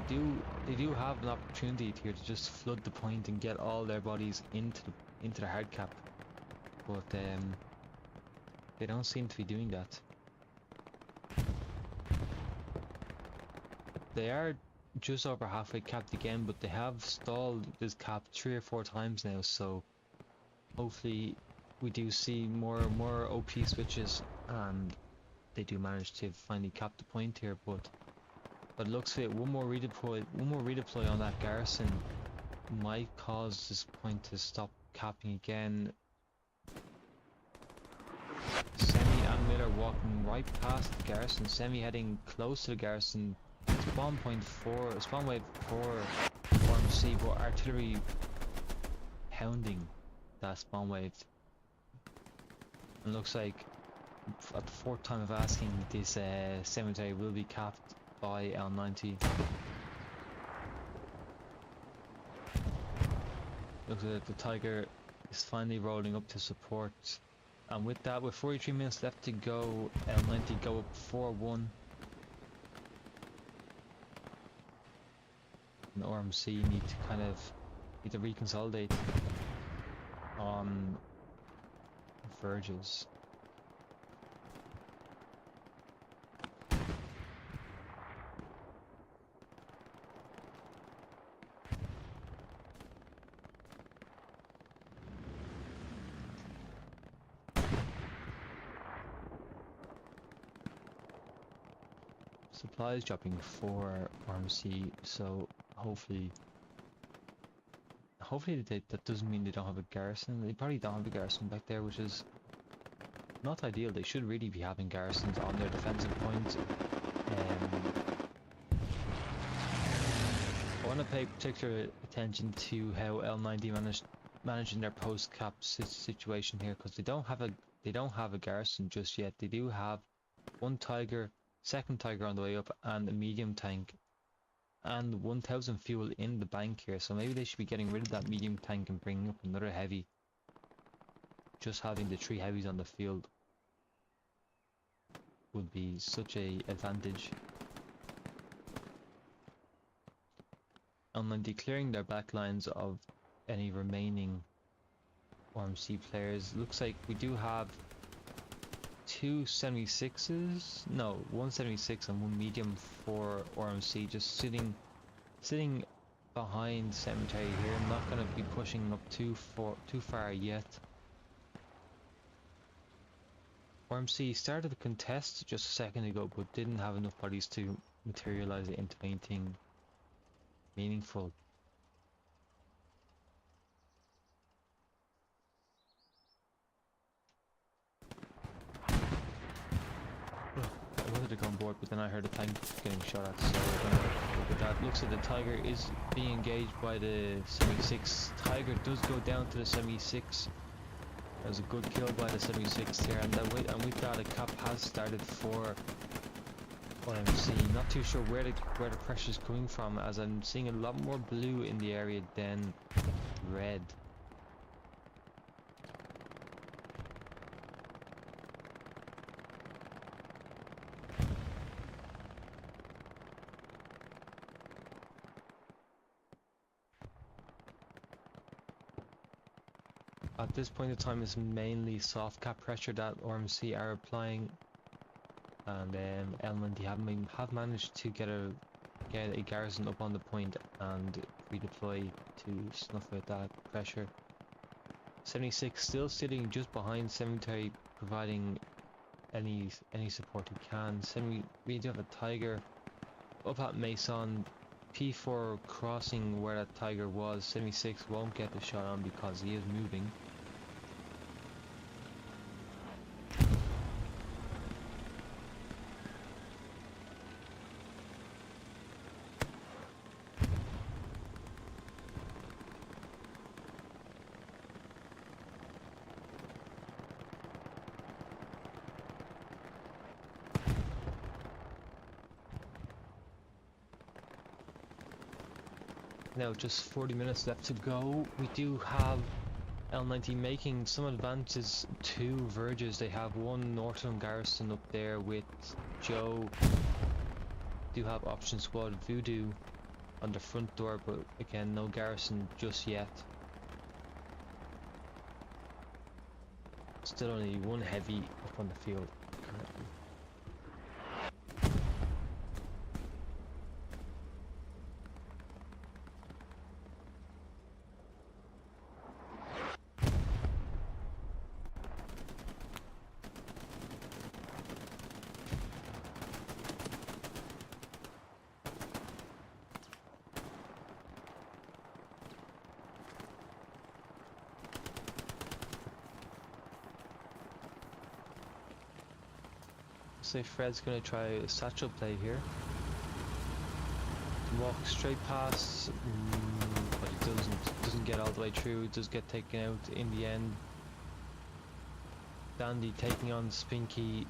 they do have an opportunity here to just flood the point and get all their bodies into the hard cap, but they don't seem to be doing that. They are just over halfway capped again, but they have stalled this cap 3 or 4 times now, so hopefully we do see more OP switches and they do manage to finally cap the point here. But it looks like one more redeploy on that garrison might cause this point to stop capping again. Semi and Miller walking right past the garrison. Semi heading close to the garrison. Spawn wave 4 RMC, but artillery hounding that spawn wave. It looks like at the 4th time of asking, this cemetery will be capped by L90. Looks like the Tiger is finally rolling up to support, and with that, with 43 minutes left to go, L90 go up 4-1. And RMC need to reconsolidate on verges. Supplies dropping for RMC, so hopefully that doesn't mean they don't have a garrison. They probably don't have a garrison back there, which is not ideal. They should really be having garrisons on their defensive points. I want to pay particular attention to how L90 managing their post cap situation here, because they don't have a garrison just yet. They do have one Tiger, second Tiger on the way up, and a medium tank, and 1000 fuel in the bank here, so maybe they should be getting rid of that medium tank and bringing up another heavy. Just having the 3 heavies on the field would be such a advantage. And then declaring their backlines of any remaining RMC players. Looks like we do have 2 76s, no, 1 76 and 1 medium for RMC, just sitting behind cemetery here. I'm not going to be pushing up too far yet. RMC started the contest just a second ago, but didn't have enough bodies to materialize it into anything meaningful. I wanted to go on board, but then I heard a tank getting shot at, so we're gonna look at that. Looks like the Tiger is being engaged by the 76. Tiger does go down to the 76. That was a good kill by the 76 here, and with that, a cap has started for RMC. Not too sure where the pressure is coming from, as I'm seeing a lot more blue in the area than red. At this point in time, it's mainly soft cap pressure that RMC are applying, and L90 have managed to get a garrison up on the point and redeploy to snuff out that pressure. 76 still sitting just behind cemetery, providing any support he can. We do have a Tiger up at Mason, P4 crossing where that Tiger was. 76 won't get the shot on because he is moving. Now just 40 minutes left to go. We do have L90 making some advances to Verges. They have one Northern garrison up there with Joe. Do have option squad Voodoo on the front door, but again no garrison just yet. Still only one heavy up on the field currently. Say Fred's gonna try a satchel play here. Walk straight past, but he doesn't get all the way through. It does get taken out in the end. Dandy taking on Spiky,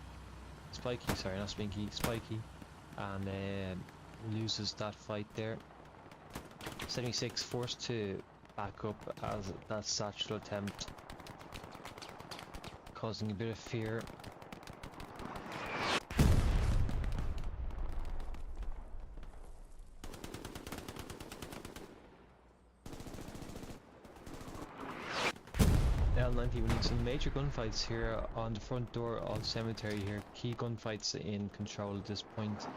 and loses that fight there. 76 forced to back up as that satchel attempt, causing a bit of fear. L90 we need some major gunfights here on the front door of cemetery here. Key gunfights in control at this point.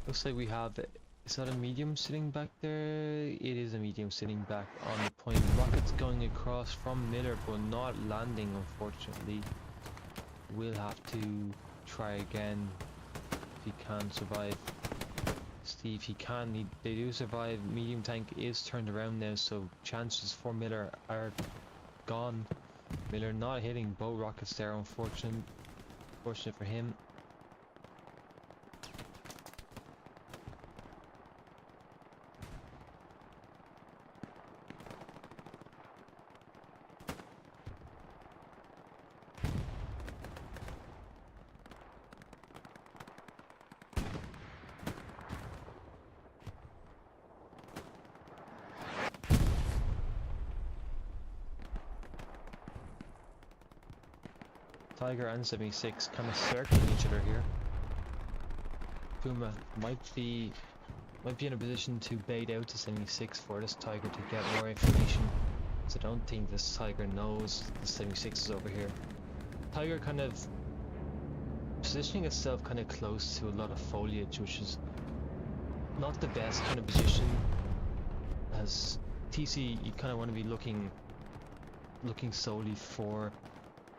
Looks like we have, is that a medium sitting back there? It is a medium sitting back on the point. Rockets going across from Miller but not landing unfortunately. We'll have to try again if he can survive. Steve, he can, they do survive. Medium tank is turned around now, so chances for Miller are gone. Miller not hitting both rockets there, unfortunate for him. Tiger and 76 kind of circling each other here. Puma might be in a position to bait out to 76 for this Tiger to get more information. So I don't think this Tiger knows the 76 is over here. Tiger kind of positioning itself kind of close to a lot of foliage, which is not the best kind of position. As TC, you kind of want to be looking solely for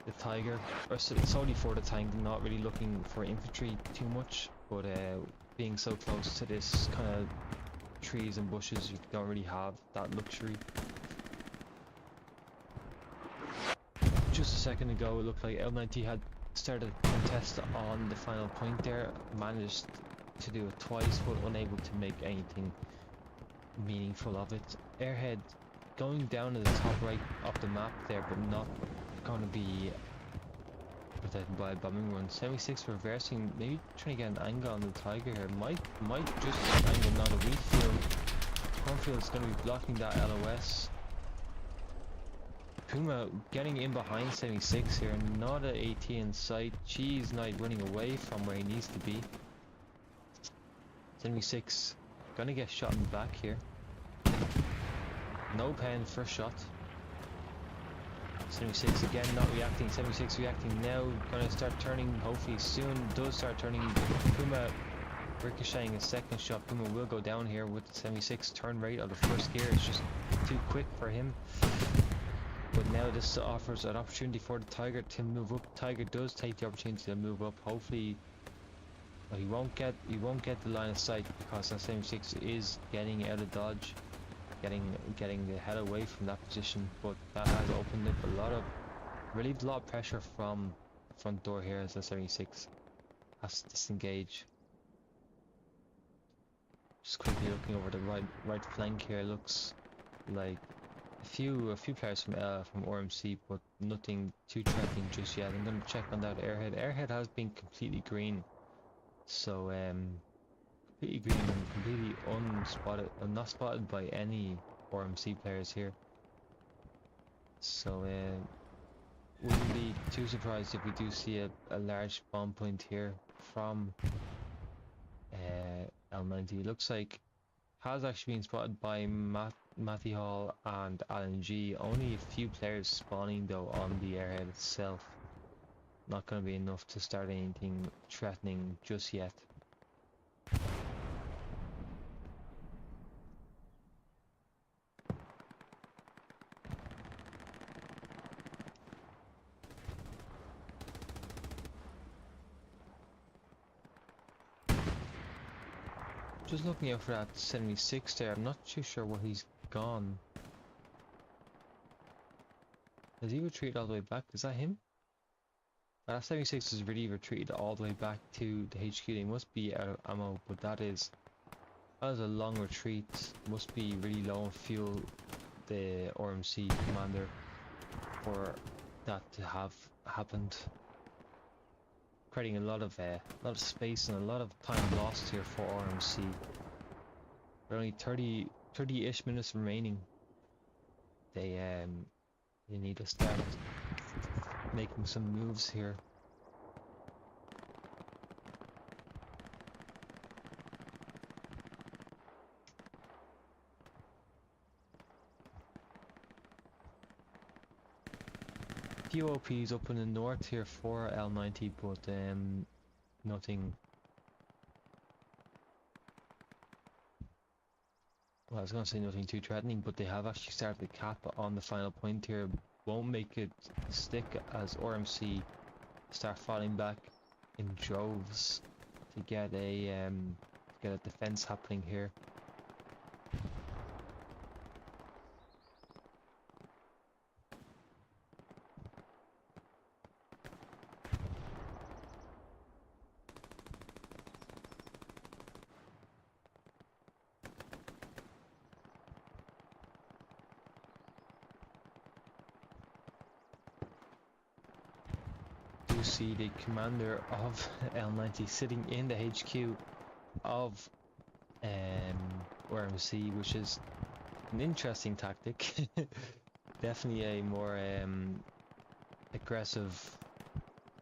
the Tiger, or solely for the tank, not really looking for infantry too much, but being so close to this kind of trees and bushes, you don't really have that luxury. Just a second ago it looked like L90 had started a contest on the final point there, managed to do it twice but unable to make anything meaningful of it. Airhead going down to the top right of the map there, but not going to be protected by a bombing run. 76 reversing, maybe trying to get an angle on the Tiger here. Might just get an angle, not a wheat field. Cornfield's going to be blocking that LOS. Puma getting in behind 76 here, not an AT in sight. Cheese Knight running away from where he needs to be. 76 gonna get shot in the back here. No pen, first shot. 76 again, not reacting. 76 reacting now. Gonna start turning, hopefully soon. Does start turning. Puma ricocheting a second shot. Puma will go down here with the 76 turn rate of the first gear. It's just too quick for him. But now this offers an opportunity for the Tiger to move up. Tiger does take the opportunity to move up. Hopefully, well, he won't get the line of sight because that 76 is getting out of dodge, getting the head away from that position. But that has opened up relieved a lot of pressure from the front door here as the 76 has to disengage. Just quickly looking over the right flank here, looks like a few players from RMC, but nothing too threatening just yet. I'm gonna check on that airhead. Airhead has been completely green, so completely green and completely unspotted, not spotted by any RMC players here. So wouldn't be too surprised if we do see a large bomb point here from L90. Looks like has actually been spotted by Matty Hall and Alan G. Only a few players spawning though on the airhead itself. Not going to be enough to start anything threatening just yet. Just looking out for that 76 there. I'm not too sure where he's gone. Has he retreated all the way back? Is that him? That 76 has really retreated all the way back to the HQ. They must be out of ammo, but that is a long retreat. Must be really low on fuel, the RMC commander, for that to have happened. Creating a lot of space and a lot of time lost here for RMC. There are only 30-ish minutes remaining. They need to start making some moves here. Few OPs up in the north here for L90, but nothing. Well, I was going to say nothing too threatening, but they have actually started the cap on the final point here. Won't make it stick as RMC start falling back in droves to get a defense happening here. See the commander of L90 sitting in the HQ of RMC, which is an interesting tactic. Definitely a more aggressive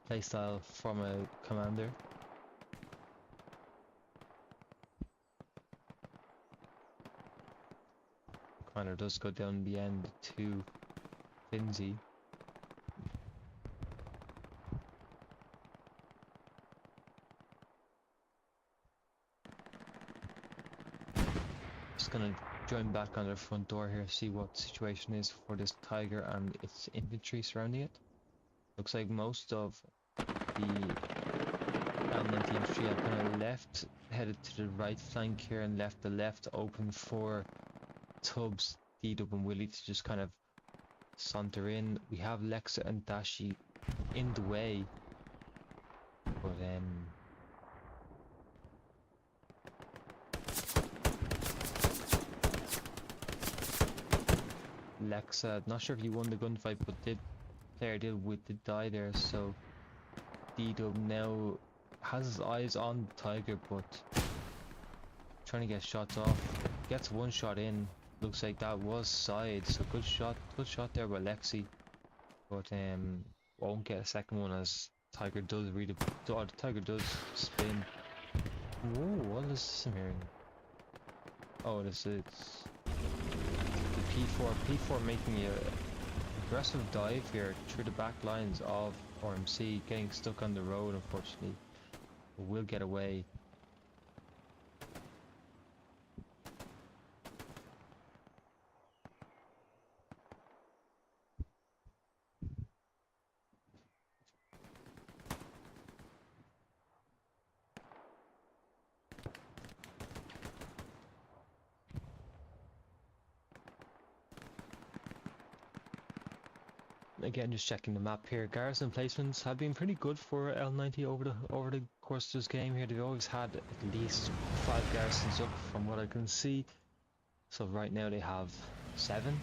playstyle from a commander. Commander does go down in the end to Lindsay. Gonna join back on their front door here, see what the situation is for this Tiger and its infantry surrounding it. Looks like most of the L90 infantry are kind of headed to the right flank here, and left the left open for Tubbs, D-Dub and Willie to just kind of saunter in. We have Lexa and Dashi in the way, but Lexa, not sure if he won the gunfight, but player did die there. So D-Dub now has his eyes on the Tiger, but trying to get shots off. Gets one shot in. Looks like that was side. So good shot there by Lexi, but won't get a second one as Tiger does Tiger does spin. Whoa, what is this I'm hearing? Oh, it's the P4. P4 making a aggressive dive here through the back lines of RMC, getting stuck on the road unfortunately. But will get away. Again, just checking the map here. Garrison placements have been pretty good for L90 over the course of this game here. They've always had at least 5 garrisons up from what I can see. So right now they have 7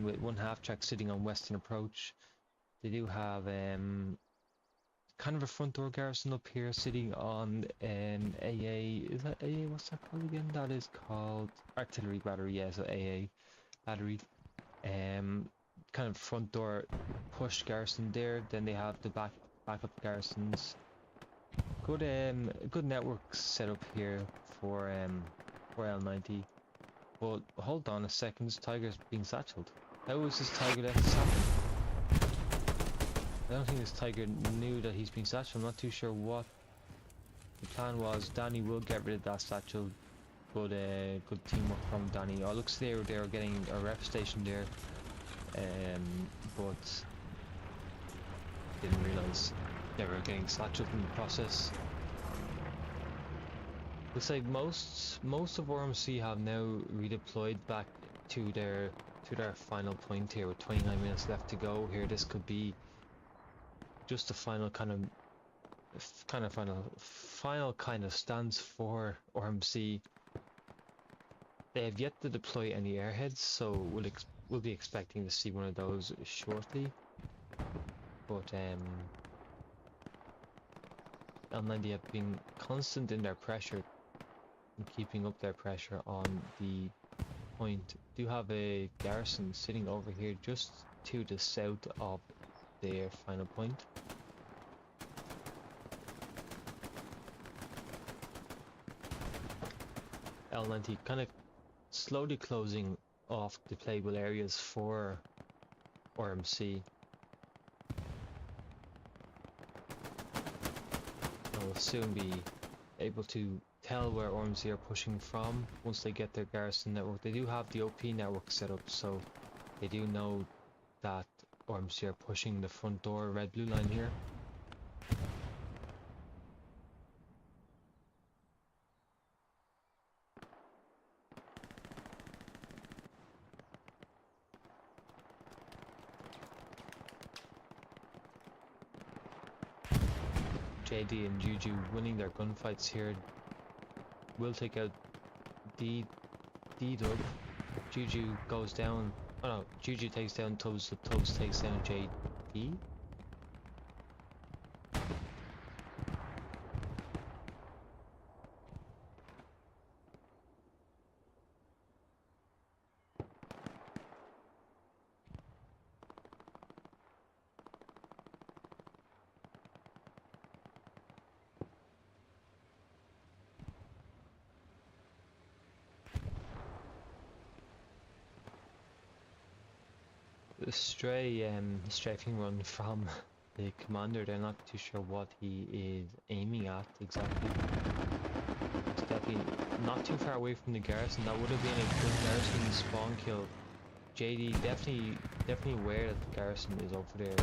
with one half track sitting on Western Approach. They do have kind of a front door garrison up here sitting on an AA. Is that AA? What's that called again? That is called Artillery Battery. Yeah, so AA battery. Kind of front door push garrison there. Then they have the backup garrisons. Good network set up here for L90. But hold on a second, this tiger's being satcheled. How is this tiger let this happen? I don't think this tiger knew that he's being satcheled. I'm not too sure what the plan was. Danny will get rid of that satchel. Good teamwork from Danny. Oh, looks they were getting a rep station there. But didn't realise they were getting satcheled in the process. Looks like most of RMC have now redeployed back to their final point here with 29 minutes left to go here. This could be just the final kind of stance for RMC. They have yet to deploy any airheads, so we'll be expecting to see one of those shortly. But L90 have been constant in their pressure and keeping up their pressure on the point. Do have a garrison sitting over here just to the south of their final point. L90 kind of slowly closing off the playable areas for RMC. And we'll soon be able to tell where RMC are pushing from once they get their garrison network. They do have the OP network set up, so they do know that RMC are pushing the front door red-blue line here. JD and Juju winning their gunfights here. Will take out D-Dub. Juju goes down. Oh no, Juju takes down Tubbs, so Tubbs takes down JD. The strafing run from the commander. They're not too sure what he is aiming at exactly. It's definitely not too far away from the garrison. That would have been a good garrison spawn kill. JD definitely aware that the garrison is over there.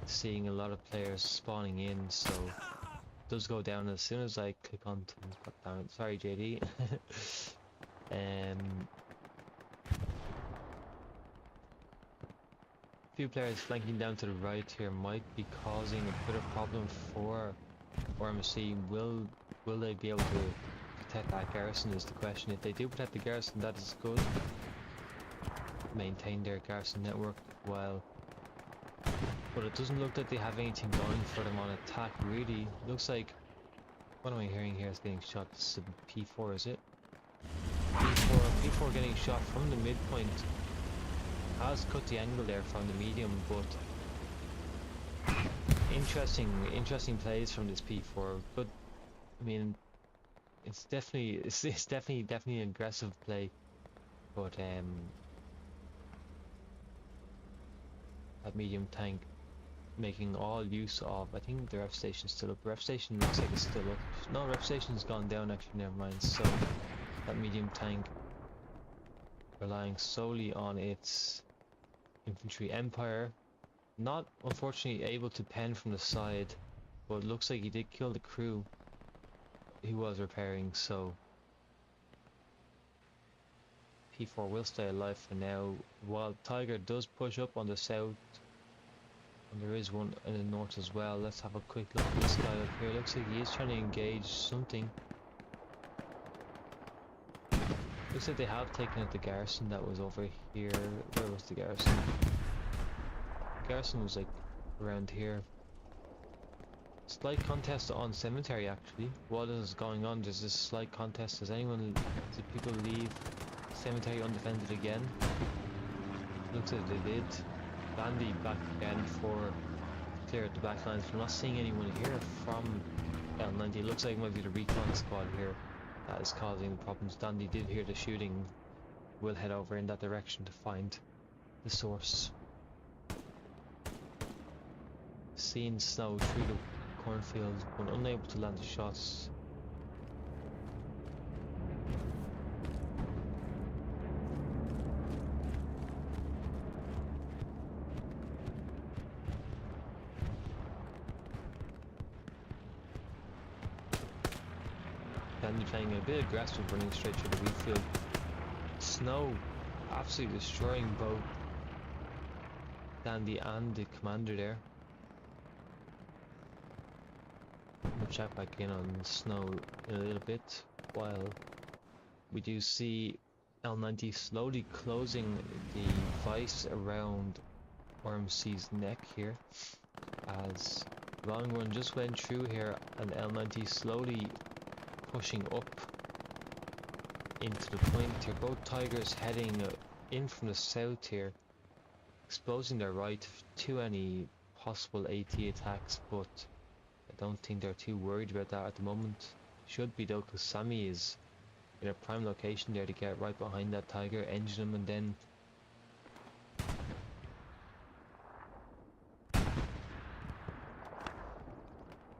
Seeing a lot of players spawning in, so it does go down as soon as I click on to put down. Sorry, JD. Few players flanking down to the right here might be causing a bit of problem for RMC. Will they be able to protect that garrison is the question. If they do protect the garrison, that is good. Maintain their garrison network well. But it doesn't look like they have anything going for them on attack really. Looks like, what am I hearing here is getting shot? This is a P4, is it? P4 getting shot from the midpoint. Has cut the angle there from the medium, but interesting plays from this P4. But I mean, it's definitely an aggressive play. but that medium tank making all use of, I think the ref station's still up. Ref station looks like it's still up. No, ref station's gone down actually, never mind. So that medium tank relying solely on its infantry empire, not unfortunately able to pen from the side, but it looks like he did kill the crew he was repairing, so P4 will stay alive for now, while Tiger does push up on the south, and there is one in the north as well. Let's have a quick look at this guy up here. Looks like he is trying to engage something. Looks like they have taken out the garrison that was over here. Where was the garrison? The garrison was like around here. Slight contest on cemetery actually. While this is going on, there's this slight contest. Did people leave cemetery undefended again? Looks like they did. Bandy back again for clear at the back lines. We're not seeing anyone here from L90. It looks like it might be the recon squad here that is causing the problems. Dandy did hear the shooting. We'll head over in that direction to find the source. Seeing snow through the cornfield, but unable to land the shots. Dandy playing a bit aggressive, running straight through the wheat field. Snow absolutely destroying both Dandy and the commander there. We'll check back in on the snow in a little bit, while we do see L90 slowly closing the vice around RMC's neck here, as long run just went through here and L90 slowly pushing up into the point here. Both Tigers heading in from the south here, exposing their right to any possible AT attacks, but I don't think they're too worried about that at the moment. Should be though, because Sammy is in a prime location there to get right behind that Tiger, engine him, and then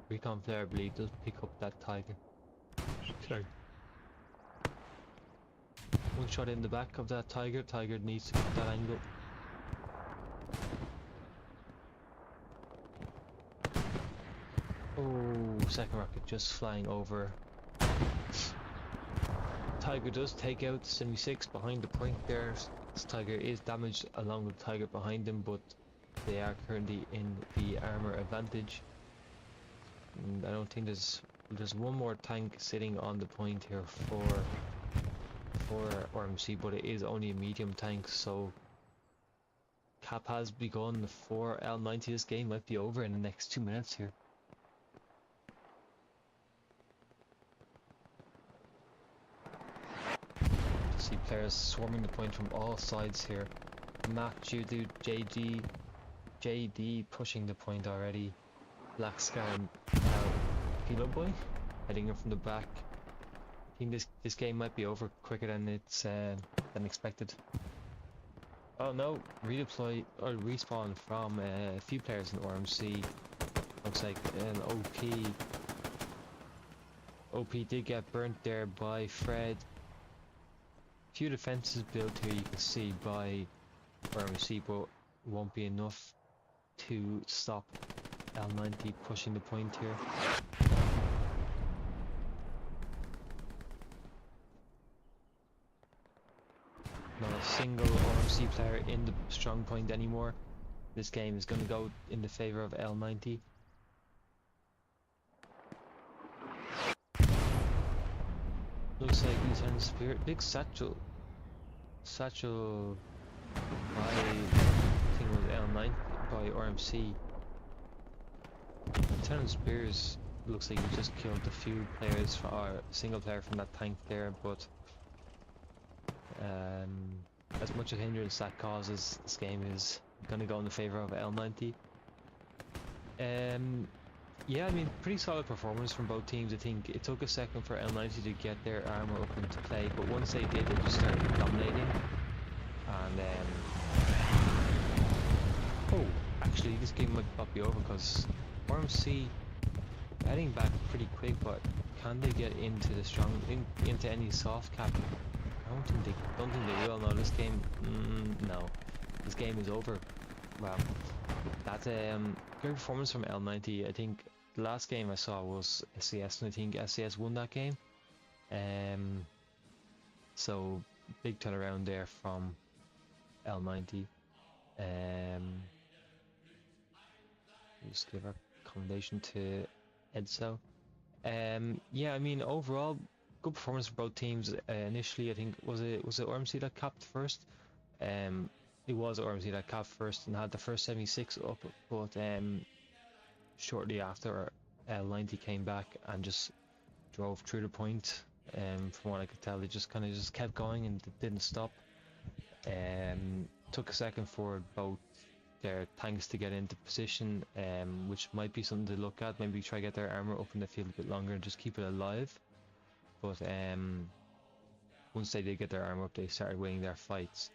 recon flare, I believe, does pick up that Tiger. Sorry. One shot in the back of that Tiger. Tiger needs to get that angle. Oh, second rocket just flying over. Tiger does take out the 76 behind the point there. This Tiger is damaged along with the Tiger behind him, but they are currently in the armor advantage. And I don't think there's one more tank sitting on the point here for RMC, but it is only a medium tank, so cap has begun for L90. This game might be over in the next 2 minutes here. See players swarming the point from all sides here. Mac, Judu, JD pushing the point already. Black Scar and Kilo Boy heading in from the back. I think this game might be over quicker than than expected. Oh no, redeploy or respawn from a few players in RMC. Looks like an OP did get burnt there by Fred. Few defenses built here, you can see, by RMC, but won't be enough to stop L90 pushing the point here. Not a single RMC player in the strong point anymore. This game is going to go in the favor of L90. Looks like Lieutenant Spirit, big satchel by, I think it was L9 by RMC. Lieutenant Spears looks like he just killed a few players, or a single player from that tank there, but as much a hindrance that causes, this game is going to go in the favor of L90. Yeah, I mean, pretty solid performance from both teams. I think it took a second for L90 to get their armor up into play, but once they did, they just started dominating. And oh, actually, this game might be over because RMC heading back pretty quick, but can they get into the into any soft cap? I don't think they will. No, this game, no, this game is over. Wow, that's great performance from L90. I think the last game I saw was SCS, and I think SCS won that game. Um, so big turnaround there from L90. Um, just give our commendation to Edzo. Yeah, I mean overall good performance for both teams. Initially, I think was it RMC that capped first. Um, it was RMC that capped first and had the first 76 up, but shortly after L90 came back and just drove through the point. From what I could tell, they just kind of just kept going and didn't stop. Took a second for both their tanks to get into position, which might be something to look at. Maybe try to get their armor up in the field a bit longer and just keep it alive. But once they did get their armor up, they started winning their fights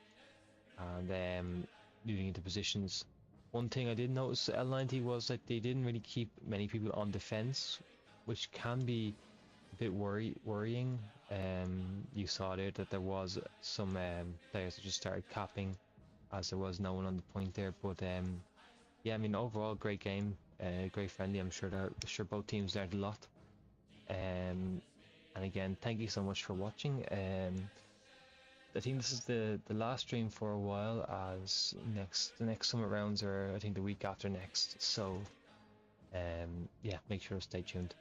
and moving into positions. One thing I did notice L90 was that they didn't really keep many people on defense, which can be a bit worrying. You saw there that there was some players that just started capping as there was no one on the point there. But yeah, I mean overall great game, great friendly. I'm sure both teams learned a lot. And again, thank you so much for watching. I think this is the last stream for a while, as the next summit rounds are I think the week after next. So yeah, make sure to stay tuned.